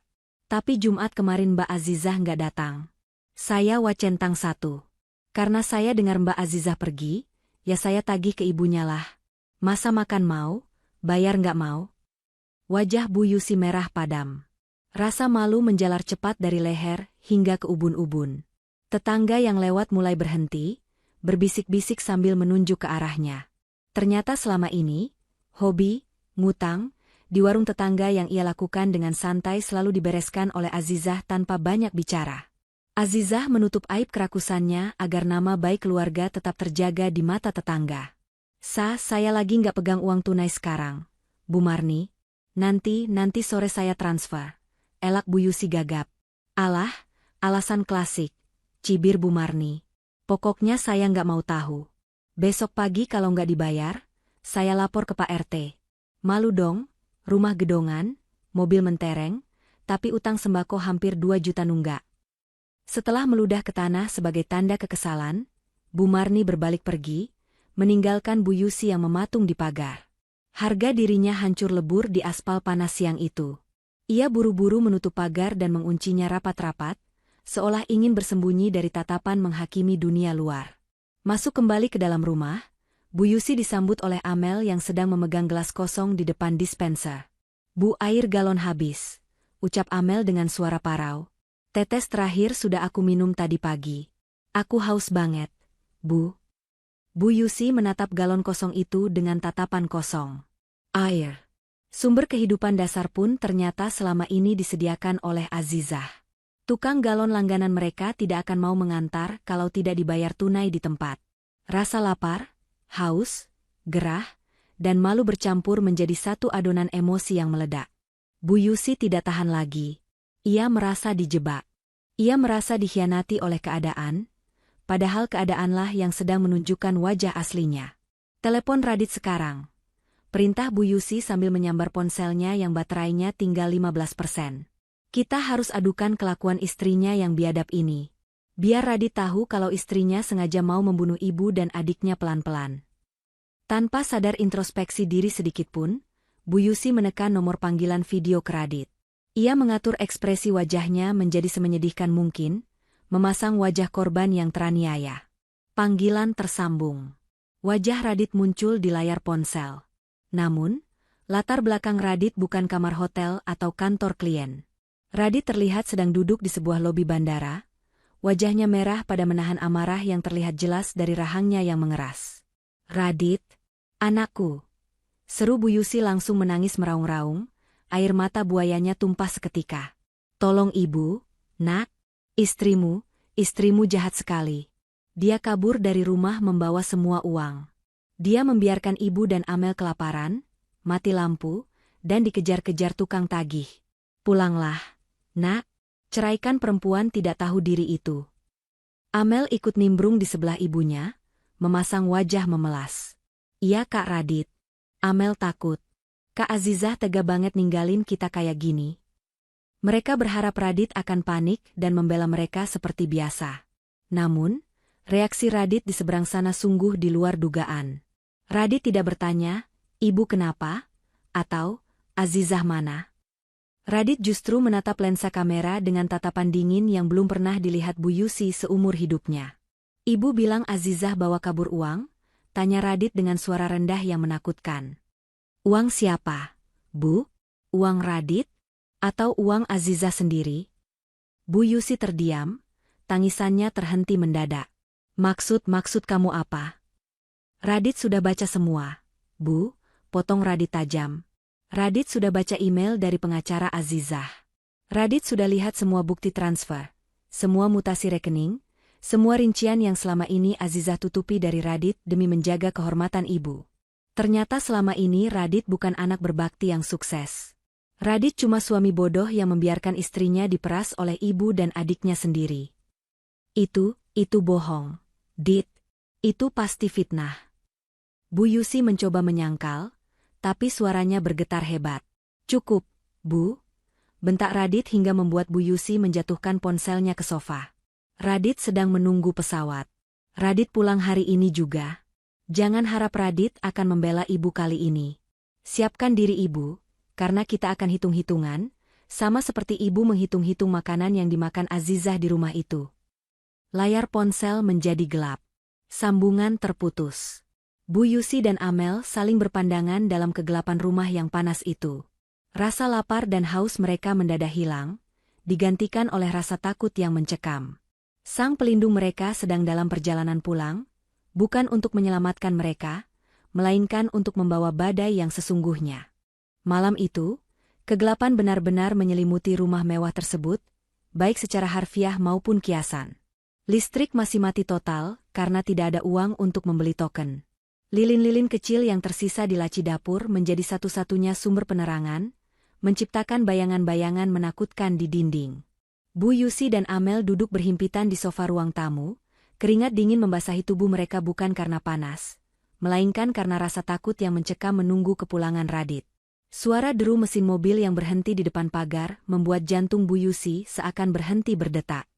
Tapi Jumat kemarin Mbak Azizah nggak datang. Saya wacentang 1. Karena saya dengar Mbak Azizah pergi, ya saya tagih ke ibunya lah. Masa makan mau, bayar nggak mau? Wajah Bu Yusi merah padam. Rasa malu menjalar cepat dari leher hingga ke ubun-ubun. Tetangga yang lewat mulai berhenti, berbisik-bisik sambil menunjuk ke arahnya. Ternyata selama ini, hobi, ngutang, di warung tetangga yang ia lakukan dengan santai selalu dibereskan oleh Azizah tanpa banyak bicara. Azizah menutup aib kerakusannya agar nama baik keluarga tetap terjaga di mata tetangga. Saya lagi nggak pegang uang tunai sekarang, Bu Marni. Nanti sore saya transfer. Elak Bu Yusi gagap. Alah, alasan klasik. Cibir Bu Marni. Pokoknya saya nggak mau tahu. Besok pagi kalau nggak dibayar, saya lapor ke Pak RT. Malu dong, rumah gedongan, mobil mentereng, tapi utang sembako hampir 2 juta nunggak. Setelah meludah ke tanah sebagai tanda kekesalan, Bu Marni berbalik pergi, meninggalkan Bu Yusi yang mematung di pagar. Harga dirinya hancur lebur di aspal panas siang itu. Ia buru-buru menutup pagar dan menguncinya rapat-rapat, seolah ingin bersembunyi dari tatapan menghakimi dunia luar. Masuk kembali ke dalam rumah, Bu Yusi disambut oleh Amel yang sedang memegang gelas kosong di depan dispenser. Bu, air galon habis, ucap Amel dengan suara parau. Tetes terakhir sudah aku minum tadi pagi. Aku haus banget, Bu. Bu Yusi menatap galon kosong itu dengan tatapan kosong. Air. Sumber kehidupan dasar pun ternyata selama ini disediakan oleh Azizah. Tukang galon langganan mereka tidak akan mau mengantar kalau tidak dibayar tunai di tempat. Rasa lapar, haus, gerah, dan malu bercampur menjadi satu adonan emosi yang meledak. Bu Yusi tidak tahan lagi. Ia merasa dijebak. Ia merasa dikhianati oleh keadaan, padahal keadaanlah yang sedang menunjukkan wajah aslinya. Telepon Radit sekarang. Perintah Bu Yusi sambil menyambar ponselnya yang baterainya tinggal 15%. Kita harus adukan kelakuan istrinya yang biadab ini. Biar Radit tahu kalau istrinya sengaja mau membunuh ibu dan adiknya pelan-pelan. Tanpa sadar introspeksi diri sedikitpun, Bu Yusi menekan nomor panggilan video ke Radit. Ia mengatur ekspresi wajahnya menjadi semenyedihkan mungkin, memasang wajah korban yang teraniaya. Panggilan tersambung. Wajah Radit muncul di layar ponsel. Namun, latar belakang Radit bukan kamar hotel atau kantor klien. Radit terlihat sedang duduk di sebuah lobi bandara, wajahnya merah pada menahan amarah yang terlihat jelas dari rahangnya yang mengeras. Radit, anakku. Seru Bu Yusi langsung menangis meraung-raung, air mata buayanya tumpah seketika. Tolong ibu, nak, istrimu jahat sekali. Dia kabur dari rumah membawa semua uang. Dia membiarkan ibu dan Amel kelaparan, mati lampu, dan dikejar-kejar tukang tagih. Pulanglah, nak, ceraikan perempuan tidak tahu diri itu. Amel ikut nimbrung di sebelah ibunya, memasang wajah memelas. Iya Kak Radit. Amel takut. Kak Azizah tega banget ninggalin kita kayak gini. Mereka berharap Radit akan panik dan membela mereka seperti biasa. Namun, Reaksi Radit di seberang sana sungguh di luar dugaan. Radit tidak bertanya, "Ibu kenapa?" atau "Azizah mana?" Radit justru menatap lensa kamera dengan tatapan dingin yang belum pernah dilihat Bu Yusi seumur hidupnya. "Ibu bilang Azizah bawa kabur uang?" tanya Radit dengan suara rendah yang menakutkan. "Uang siapa, Bu? Uang Radit? Atau uang Azizah sendiri?" Bu Yusi terdiam, tangisannya terhenti mendadak. Maksud kamu apa?" "Radit sudah baca semua, Bu," potong Radit tajam. "Radit sudah baca email dari pengacara Azizah. Radit sudah lihat semua bukti transfer, semua mutasi rekening, semua rincian yang selama ini Azizah tutupi dari Radit demi menjaga kehormatan ibu. Ternyata selama ini Radit bukan anak berbakti yang sukses. Radit cuma suami bodoh yang membiarkan istrinya diperas oleh ibu dan adiknya sendiri. Itu bohong. Dit, itu pasti fitnah." Bu Yusi mencoba menyangkal, tapi suaranya bergetar hebat. "Cukup, Bu," bentak Radit hingga membuat Bu Yusi menjatuhkan ponselnya ke sofa. "Radit sedang menunggu pesawat. Radit pulang hari ini juga. Jangan harap Radit akan membela ibu kali ini. Siapkan diri ibu, karena kita akan hitung-hitungan, sama seperti ibu menghitung-hitung makanan yang dimakan Azizah di rumah itu." Layar ponsel menjadi gelap. Sambungan terputus. Bu Yusi dan Amel saling berpandangan dalam kegelapan rumah yang panas itu. Rasa lapar dan haus mereka mendadak hilang, digantikan oleh rasa takut yang mencekam. Sang pelindung mereka sedang dalam perjalanan pulang, bukan untuk menyelamatkan mereka, melainkan untuk membawa badai yang sesungguhnya. Malam itu, kegelapan benar-benar menyelimuti rumah mewah tersebut, baik secara harfiah maupun kiasan. Listrik masih mati total karena tidak ada uang untuk membeli token. Lilin-lilin kecil yang tersisa di laci dapur menjadi satu-satunya sumber penerangan, menciptakan bayangan-bayangan menakutkan di dinding. Bu Yusi dan Amel duduk berhimpitan di sofa ruang tamu, keringat dingin membasahi tubuh mereka bukan karena panas, melainkan karena rasa takut yang mencekam menunggu kepulangan Radit. Suara deru mesin mobil yang berhenti di depan pagar membuat jantung Bu Yusi seakan berhenti berdetak.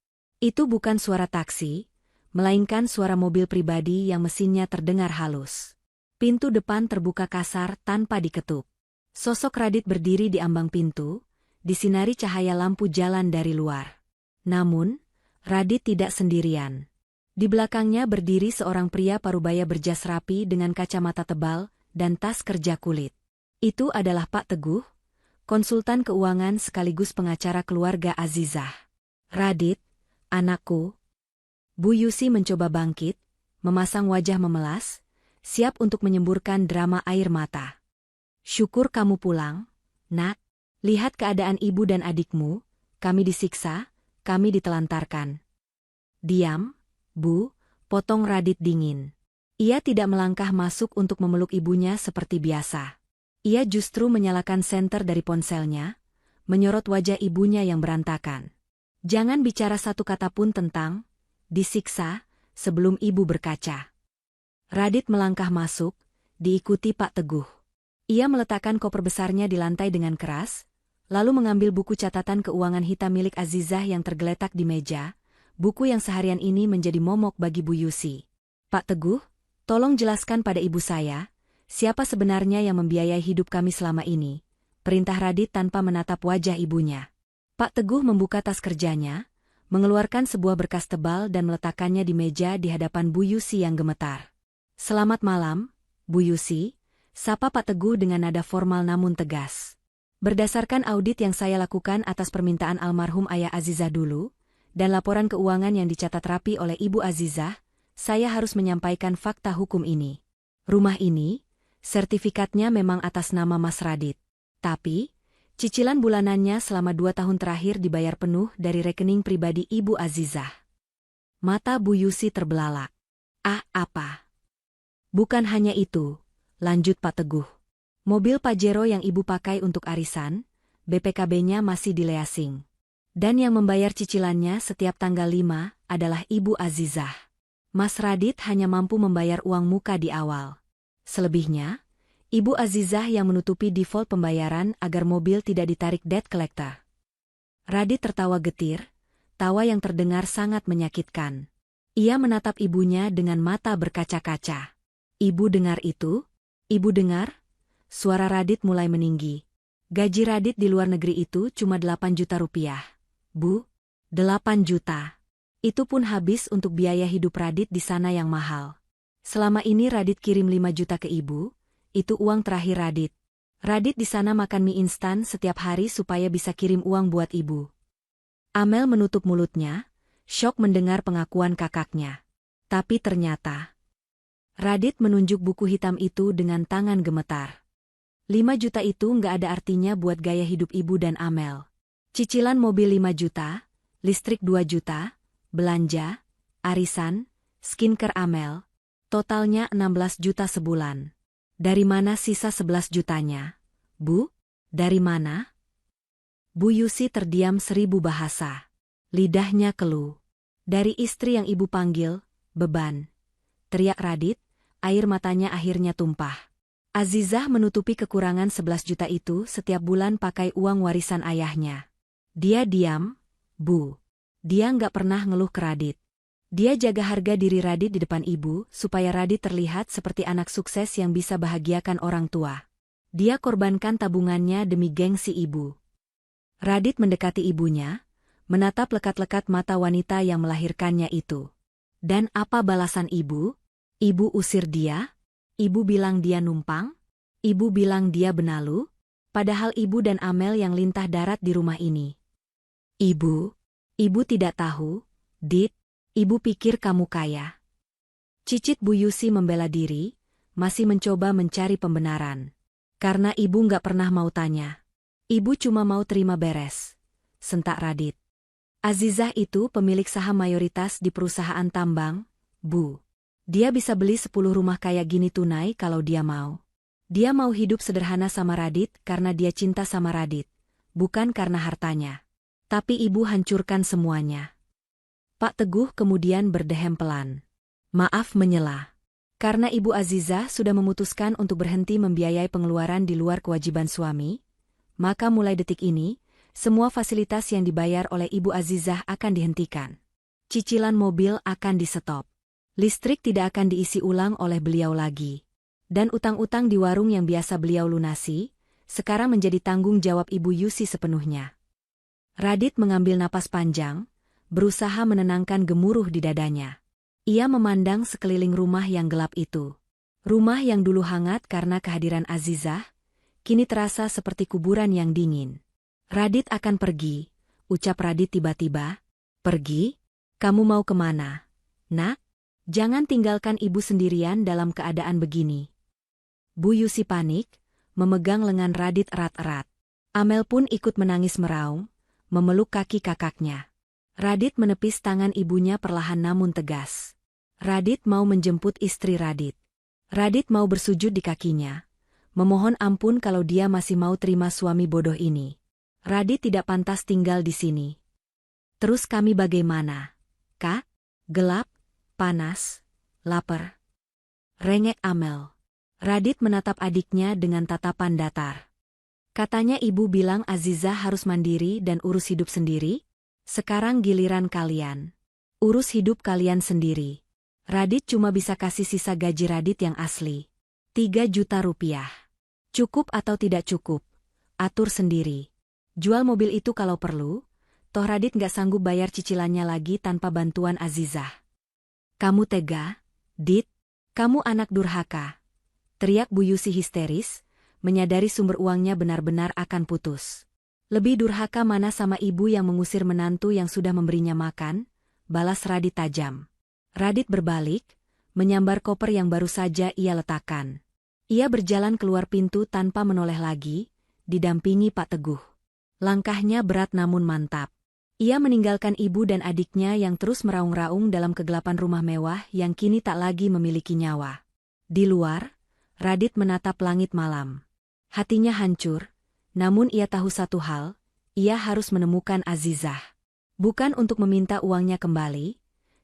Itu bukan suara taksi, melainkan suara mobil pribadi yang mesinnya terdengar halus. Pintu depan terbuka kasar tanpa diketuk. Sosok Radit berdiri di ambang pintu, disinari cahaya lampu jalan dari luar. Namun, Radit tidak sendirian. Di belakangnya berdiri seorang pria parubaya berjas rapi dengan kacamata tebal dan tas kerja kulit. Itu adalah Pak Teguh, konsultan keuangan sekaligus pengacara keluarga Azizah. "Radit, anakku." Bu Yusi mencoba bangkit, memasang wajah memelas, siap untuk menyemburkan drama air mata. "Syukur kamu pulang, Nak. Lihat keadaan ibu dan adikmu, kami disiksa, kami ditelantarkan." "Diam, Bu," potong Radit dingin. Ia tidak melangkah masuk untuk memeluk ibunya seperti biasa. Ia justru menyalakan senter dari ponselnya, menyorot wajah ibunya yang berantakan. "Jangan bicara satu kata pun tentang disiksa sebelum ibu berkaca." Radit melangkah masuk, diikuti Pak Teguh. Ia meletakkan koper besarnya di lantai dengan keras, lalu mengambil buku catatan keuangan hitam milik Azizah yang tergeletak di meja, buku yang seharian ini menjadi momok bagi Bu Yusi. "Pak Teguh, tolong jelaskan pada ibu saya, siapa sebenarnya yang membiayai hidup kami selama ini," perintah Radit tanpa menatap wajah ibunya. Pak Teguh membuka tas kerjanya, mengeluarkan sebuah berkas tebal dan meletakkannya di meja di hadapan Bu Yusi yang gemetar. "Selamat malam, Bu Yusi," sapa Pak Teguh dengan nada formal namun tegas. "Berdasarkan audit yang saya lakukan atas permintaan almarhum ayah Azizah dulu, dan laporan keuangan yang dicatat rapi oleh Ibu Azizah, saya harus menyampaikan fakta hukum ini. Rumah ini, sertifikatnya memang atas nama Mas Radit. Tapi, cicilan bulanannya selama 2 tahun terakhir dibayar penuh dari rekening pribadi Ibu Azizah." Mata Bu Yusi terbelalak. "Ah, apa? Bukan hanya itu," lanjut Pak Teguh. "Mobil Pajero yang ibu pakai untuk arisan, BPKB-nya masih dileasing. Dan yang membayar cicilannya setiap tanggal 5 adalah Ibu Azizah. Mas Radit hanya mampu membayar uang muka di awal. Selebihnya, Ibu Azizah yang menutupi default pembayaran agar mobil tidak ditarik debt collector." Radit tertawa getir, tawa yang terdengar sangat menyakitkan. Ia menatap ibunya dengan mata berkaca-kaca. Ibu dengar itu? Ibu dengar? Suara Radit mulai meninggi. Gaji Radit di luar negeri itu cuma 8 juta rupiah. Bu, 8 juta. Itu pun habis untuk biaya hidup Radit di sana yang mahal. Selama ini Radit kirim 5 juta ke ibu, itu uang terakhir Radit. Radit di sana makan mie instan setiap hari supaya bisa kirim uang buat ibu. Amel menutup mulutnya, syok mendengar pengakuan kakaknya. Tapi ternyata, Radit menunjuk buku hitam itu dengan tangan gemetar. 5 juta itu nggak ada artinya buat gaya hidup ibu dan Amel. Cicilan mobil 5 juta, listrik 2 juta, belanja, arisan, skincare Amel, totalnya 16 juta sebulan. Dari mana sisa 11 jutanya? Bu, dari mana? Bu Yusi terdiam 1000 bahasa. Lidahnya keluh. Dari istri yang ibu panggil, beban. Teriak Radit, air matanya akhirnya tumpah. Azizah menutupi kekurangan 11 juta itu setiap bulan pakai uang warisan ayahnya. Dia diam, Bu. Dia nggak pernah ngeluh ke Radit. Dia jaga harga diri Radit di depan ibu supaya Radit terlihat seperti anak sukses yang bisa bahagiakan orang tua. Dia korbankan tabungannya demi gengsi ibu. Radit mendekati ibunya, menatap lekat-lekat mata wanita yang melahirkannya itu. Dan apa balasan ibu? Ibu usir dia? Ibu bilang dia numpang? Ibu bilang dia benalu? Padahal ibu dan Amel yang lintah darat di rumah ini. Ibu tidak tahu, Dit, ibu pikir kamu kaya. Cicit Bu Yusi membela diri, masih mencoba mencari pembenaran. Karena ibu nggak pernah mau tanya. Ibu cuma mau terima beres. Sentak Radit. Azizah itu pemilik saham mayoritas di perusahaan tambang, Bu. Dia bisa beli 10 rumah kayak gini tunai kalau dia mau. Dia mau hidup sederhana sama Radit karena dia cinta sama Radit, bukan karena hartanya. Tapi ibu hancurkan semuanya. Pak Teguh kemudian berdehem pelan. Maaf menyela. Karena Ibu Azizah sudah memutuskan untuk berhenti membiayai pengeluaran di luar kewajiban suami, maka mulai detik ini, semua fasilitas yang dibayar oleh Ibu Azizah akan dihentikan. Cicilan mobil akan di-stop. Listrik tidak akan diisi ulang oleh beliau lagi. Dan utang-utang di warung yang biasa beliau lunasi, sekarang menjadi tanggung jawab Ibu Yusi sepenuhnya. Radit mengambil napas panjang, berusaha menenangkan gemuruh di dadanya. Ia memandang sekeliling rumah yang gelap itu. Rumah yang dulu hangat karena kehadiran Azizah, kini terasa seperti kuburan yang dingin. Radit akan pergi, ucap Radit tiba-tiba. Pergi? Kamu mau kemana? Nak, jangan tinggalkan ibu sendirian dalam keadaan begini. Bu Yusi panik, memegang lengan Radit erat-erat. Amel pun ikut menangis meraung, memeluk kaki kakaknya. Radit menepis tangan ibunya perlahan namun tegas. Radit mau menjemput istri Radit. Radit mau bersujud di kakinya, memohon ampun kalau dia masih mau terima suami bodoh ini. Radit tidak pantas tinggal di sini. Terus kami bagaimana? Kak? Gelap? Panas? Lapar? Rengek Amel. Radit menatap adiknya dengan tatapan datar. Katanya ibu bilang Azizah harus mandiri dan urus hidup sendiri? Sekarang giliran kalian. Urus hidup kalian sendiri. Radit cuma bisa kasih sisa gaji Radit yang asli. 3 juta rupiah. Cukup atau tidak cukup? Atur sendiri. Jual mobil itu kalau perlu, toh Radit nggak sanggup bayar cicilannya lagi tanpa bantuan Azizah. Kamu tega, Dit? Kamu anak durhaka. Teriak Bu Yusi histeris, menyadari sumber uangnya benar-benar akan putus. Lebih durhaka mana sama ibu yang mengusir menantu yang sudah memberinya makan? Balas Radit tajam. Radit berbalik, menyambar koper yang baru saja ia letakkan. Ia berjalan keluar pintu tanpa menoleh lagi, didampingi Pak Teguh. Langkahnya berat namun mantap. Ia meninggalkan ibu dan adiknya yang terus meraung-raung dalam kegelapan rumah mewah yang kini tak lagi memiliki nyawa. Di luar, Radit menatap langit malam. Hatinya hancur, namun ia tahu satu hal, ia harus menemukan Azizah. Bukan untuk meminta uangnya kembali,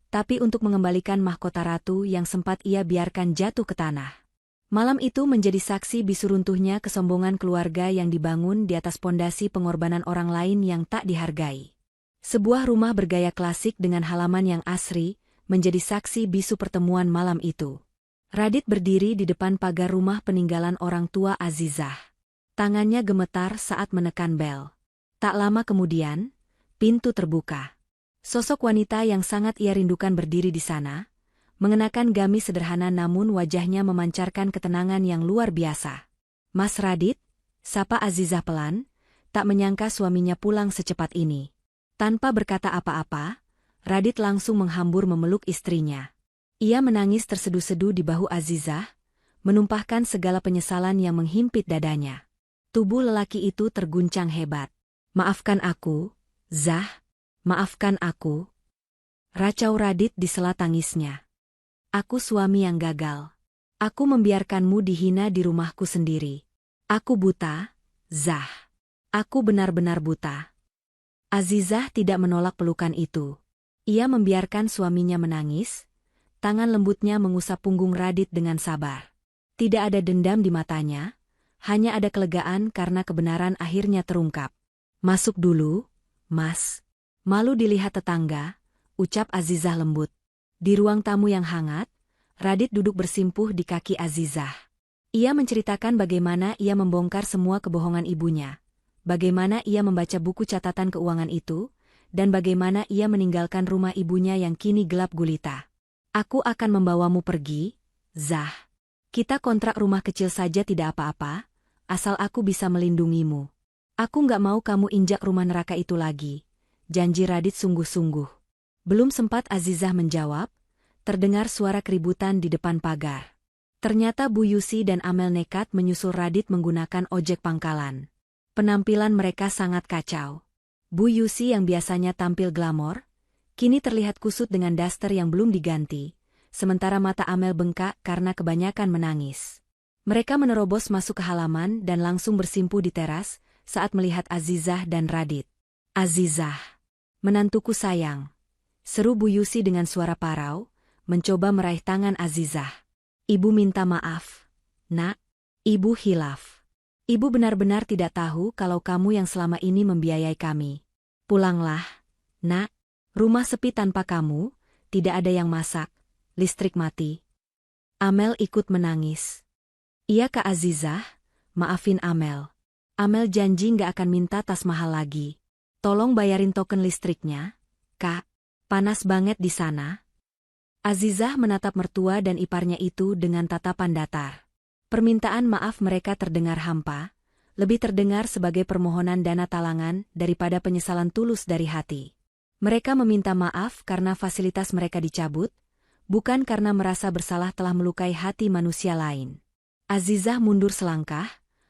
tapi untuk mengembalikan mahkota ratu yang sempat ia biarkan jatuh ke tanah. Malam itu menjadi saksi bisu runtuhnya kesombongan keluarga yang dibangun di atas pondasi pengorbanan orang lain yang tak dihargai. Sebuah rumah bergaya klasik dengan halaman yang asri, menjadi saksi bisu pertemuan malam itu. Radit berdiri di depan pagar rumah peninggalan orang tua Azizah. Tangannya gemetar saat menekan bel. Tak lama kemudian, pintu terbuka. Sosok wanita yang sangat ia rindukan berdiri di sana, mengenakan gamis sederhana namun wajahnya memancarkan ketenangan yang luar biasa. "Mas Radit," sapa Azizah pelan, tak menyangka suaminya pulang secepat ini. Tanpa berkata apa-apa, Radit langsung menghambur memeluk istrinya. Ia menangis terseduh-seduh di bahu Azizah, menumpahkan segala penyesalan yang menghimpit dadanya. Tubuh lelaki itu terguncang hebat. "Maafkan aku, Zah, maafkan aku." Racau Radit di sela tangisnya. "Aku suami yang gagal. Aku membiarkanmu dihina di rumahku sendiri. Aku buta, Zah. Aku benar-benar buta." Azizah tidak menolak pelukan itu. Ia membiarkan suaminya menangis, tangan lembutnya mengusap punggung Radit dengan sabar. Tidak ada dendam di matanya, hanya ada kelegaan karena kebenaran akhirnya terungkap. "Masuk dulu, Mas." Malu dilihat tetangga, ucap Azizah lembut. Di ruang tamu yang hangat, Radit duduk bersimpuh di kaki Azizah. Ia menceritakan bagaimana ia membongkar semua kebohongan ibunya, bagaimana ia membaca buku catatan keuangan itu, dan bagaimana ia meninggalkan rumah ibunya yang kini gelap gulita. "Aku akan membawamu pergi, Zah. Kita kontrak rumah kecil saja tidak apa-apa, asal aku bisa melindungimu. Aku nggak mau kamu injak rumah neraka itu lagi," janji Radit sungguh-sungguh. Belum sempat Azizah menjawab, terdengar suara keributan di depan pagar. Ternyata Bu Yusi dan Amel nekat menyusul Radit menggunakan ojek pangkalan. Penampilan mereka sangat kacau. Bu Yusi yang biasanya tampil glamor, kini terlihat kusut dengan daster yang belum diganti, sementara mata Amel bengkak karena kebanyakan menangis. Mereka menerobos masuk ke halaman dan langsung bersimpuh di teras saat melihat Azizah dan Radit. "Azizah, menantuku sayang," seru Bu Yusi dengan suara parau, mencoba meraih tangan Azizah. "Ibu minta maaf, Nak. Ibu hilaf. Ibu benar-benar tidak tahu kalau kamu yang selama ini membiayai kami. Pulanglah, Nak. Rumah sepi tanpa kamu, tidak ada yang masak, listrik mati." Amel ikut menangis. "Iya Kak Azizah, maafin Amel. Amel janji nggak akan minta tas mahal lagi. Tolong bayarin token listriknya, Kak. Panas banget di sana." Azizah menatap mertua dan iparnya itu dengan tatapan datar. Permintaan maaf mereka terdengar hampa, lebih terdengar sebagai permohonan dana talangan daripada penyesalan tulus dari hati. Mereka meminta maaf karena fasilitas mereka dicabut, bukan karena merasa bersalah telah melukai hati manusia lain. Azizah mundur selangkah,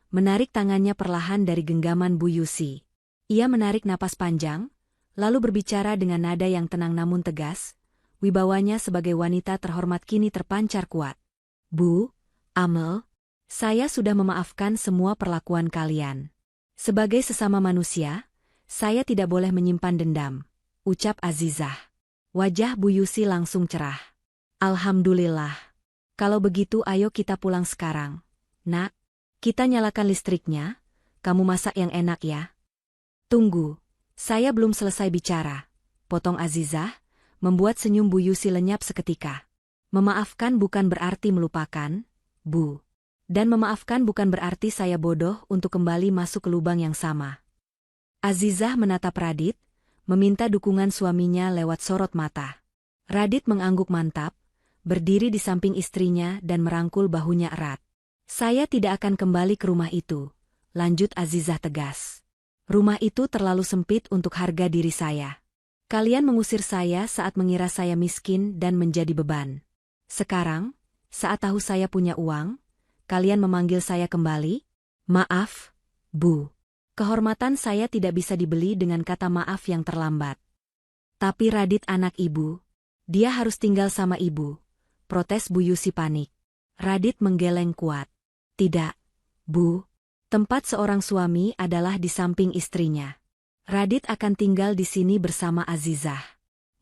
menarik tangannya perlahan dari genggaman Bu Yusi. Ia menarik napas panjang, lalu berbicara dengan nada yang tenang namun tegas, wibawanya sebagai wanita terhormat kini terpancar kuat. "Bu, Amel, saya sudah memaafkan semua perlakuan kalian. Sebagai sesama manusia, saya tidak boleh menyimpan dendam," ucap Azizah. Wajah Bu Yusi langsung cerah. "Alhamdulillah. Kalau begitu ayo kita pulang sekarang. Nak, kita nyalakan listriknya, kamu masak yang enak ya." "Tunggu, saya belum selesai bicara," potong Azizah, membuat senyum Bu Yusi lenyap seketika. "Memaafkan bukan berarti melupakan, Bu. Dan memaafkan bukan berarti saya bodoh untuk kembali masuk ke lubang yang sama." Azizah menatap Radit, meminta dukungan suaminya lewat sorot mata. Radit mengangguk mantap, berdiri di samping istrinya dan merangkul bahunya erat. "Saya tidak akan kembali ke rumah itu," lanjut Azizah tegas. "Rumah itu terlalu sempit untuk harga diri saya. Kalian mengusir saya saat mengira saya miskin dan menjadi beban. Sekarang, saat tahu saya punya uang, kalian memanggil saya kembali? Maaf, Bu. Kehormatan saya tidak bisa dibeli dengan kata maaf yang terlambat." "Tapi Radit anak ibu. Dia harus tinggal sama ibu," protes Bu Yusi panik. Radit menggeleng kuat. "Tidak, Bu. Tempat seorang suami adalah di samping istrinya. Radit akan tinggal di sini bersama Azizah.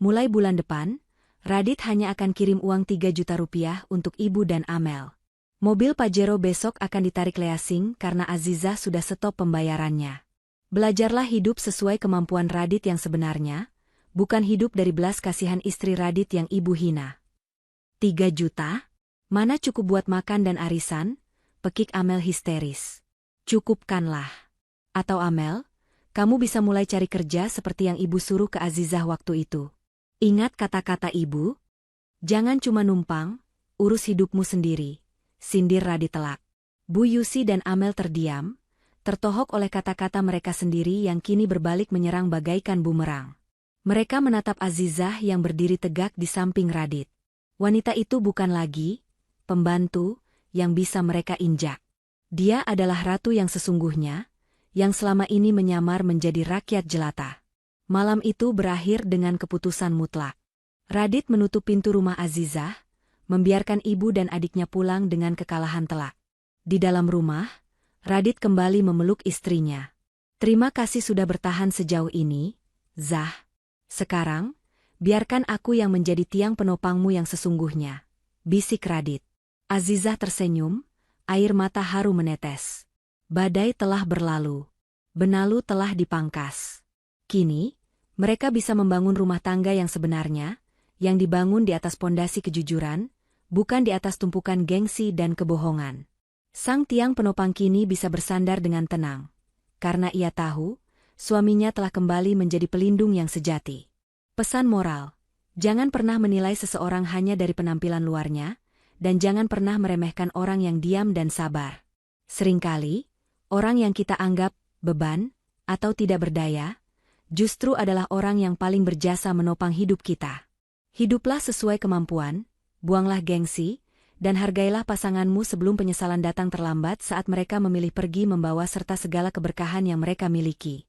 Mulai bulan depan, Radit hanya akan kirim uang 3 juta rupiah untuk ibu dan Amel. Mobil Pajero besok akan ditarik leasing karena Azizah sudah stop pembayarannya. Belajarlah hidup sesuai kemampuan Radit yang sebenarnya, bukan hidup dari belas kasihan istri Radit yang ibu hina. 3 juta? Mana cukup buat makan dan arisan? Pekik Amel histeris. Cukupkanlah. Atau Amel, kamu bisa mulai cari kerja seperti yang ibu suruh ke Azizah waktu itu. Ingat kata-kata ibu? Jangan cuma numpang, urus hidupmu sendiri, sindir Radit telak. Bu Yusi dan Amel terdiam, tertohok oleh kata-kata mereka sendiri yang kini berbalik menyerang bagaikan bumerang. Mereka menatap Azizah yang berdiri tegak di samping Radit. Wanita itu bukan lagi pembantu yang bisa mereka injak. Dia adalah ratu yang sesungguhnya, yang selama ini menyamar menjadi rakyat jelata. Malam itu berakhir dengan keputusan mutlak. Radit menutup pintu rumah Azizah, membiarkan ibu dan adiknya pulang dengan kekalahan telak. Di dalam rumah, Radit kembali memeluk istrinya. Terima kasih sudah bertahan sejauh ini, Zah. Sekarang, biarkan aku yang menjadi tiang penopangmu yang sesungguhnya, bisik Radit. Azizah tersenyum, air mata haru menetes. Badai telah berlalu. Benalu telah dipangkas. Kini, mereka bisa membangun rumah tangga yang sebenarnya, yang dibangun di atas pondasi kejujuran, bukan di atas tumpukan gengsi dan kebohongan. Sang tiang penopang kini bisa bersandar dengan tenang, karena ia tahu, suaminya telah kembali menjadi pelindung yang sejati. Pesan moral, jangan pernah menilai seseorang hanya dari penampilan luarnya, dan jangan pernah meremehkan orang yang diam dan sabar. Seringkali, orang yang kita anggap beban atau tidak berdaya, justru adalah orang yang paling berjasa menopang hidup kita. Hiduplah sesuai kemampuan, buanglah gengsi, dan hargailah pasanganmu sebelum penyesalan datang terlambat saat mereka memilih pergi membawa serta segala keberkahan yang mereka miliki.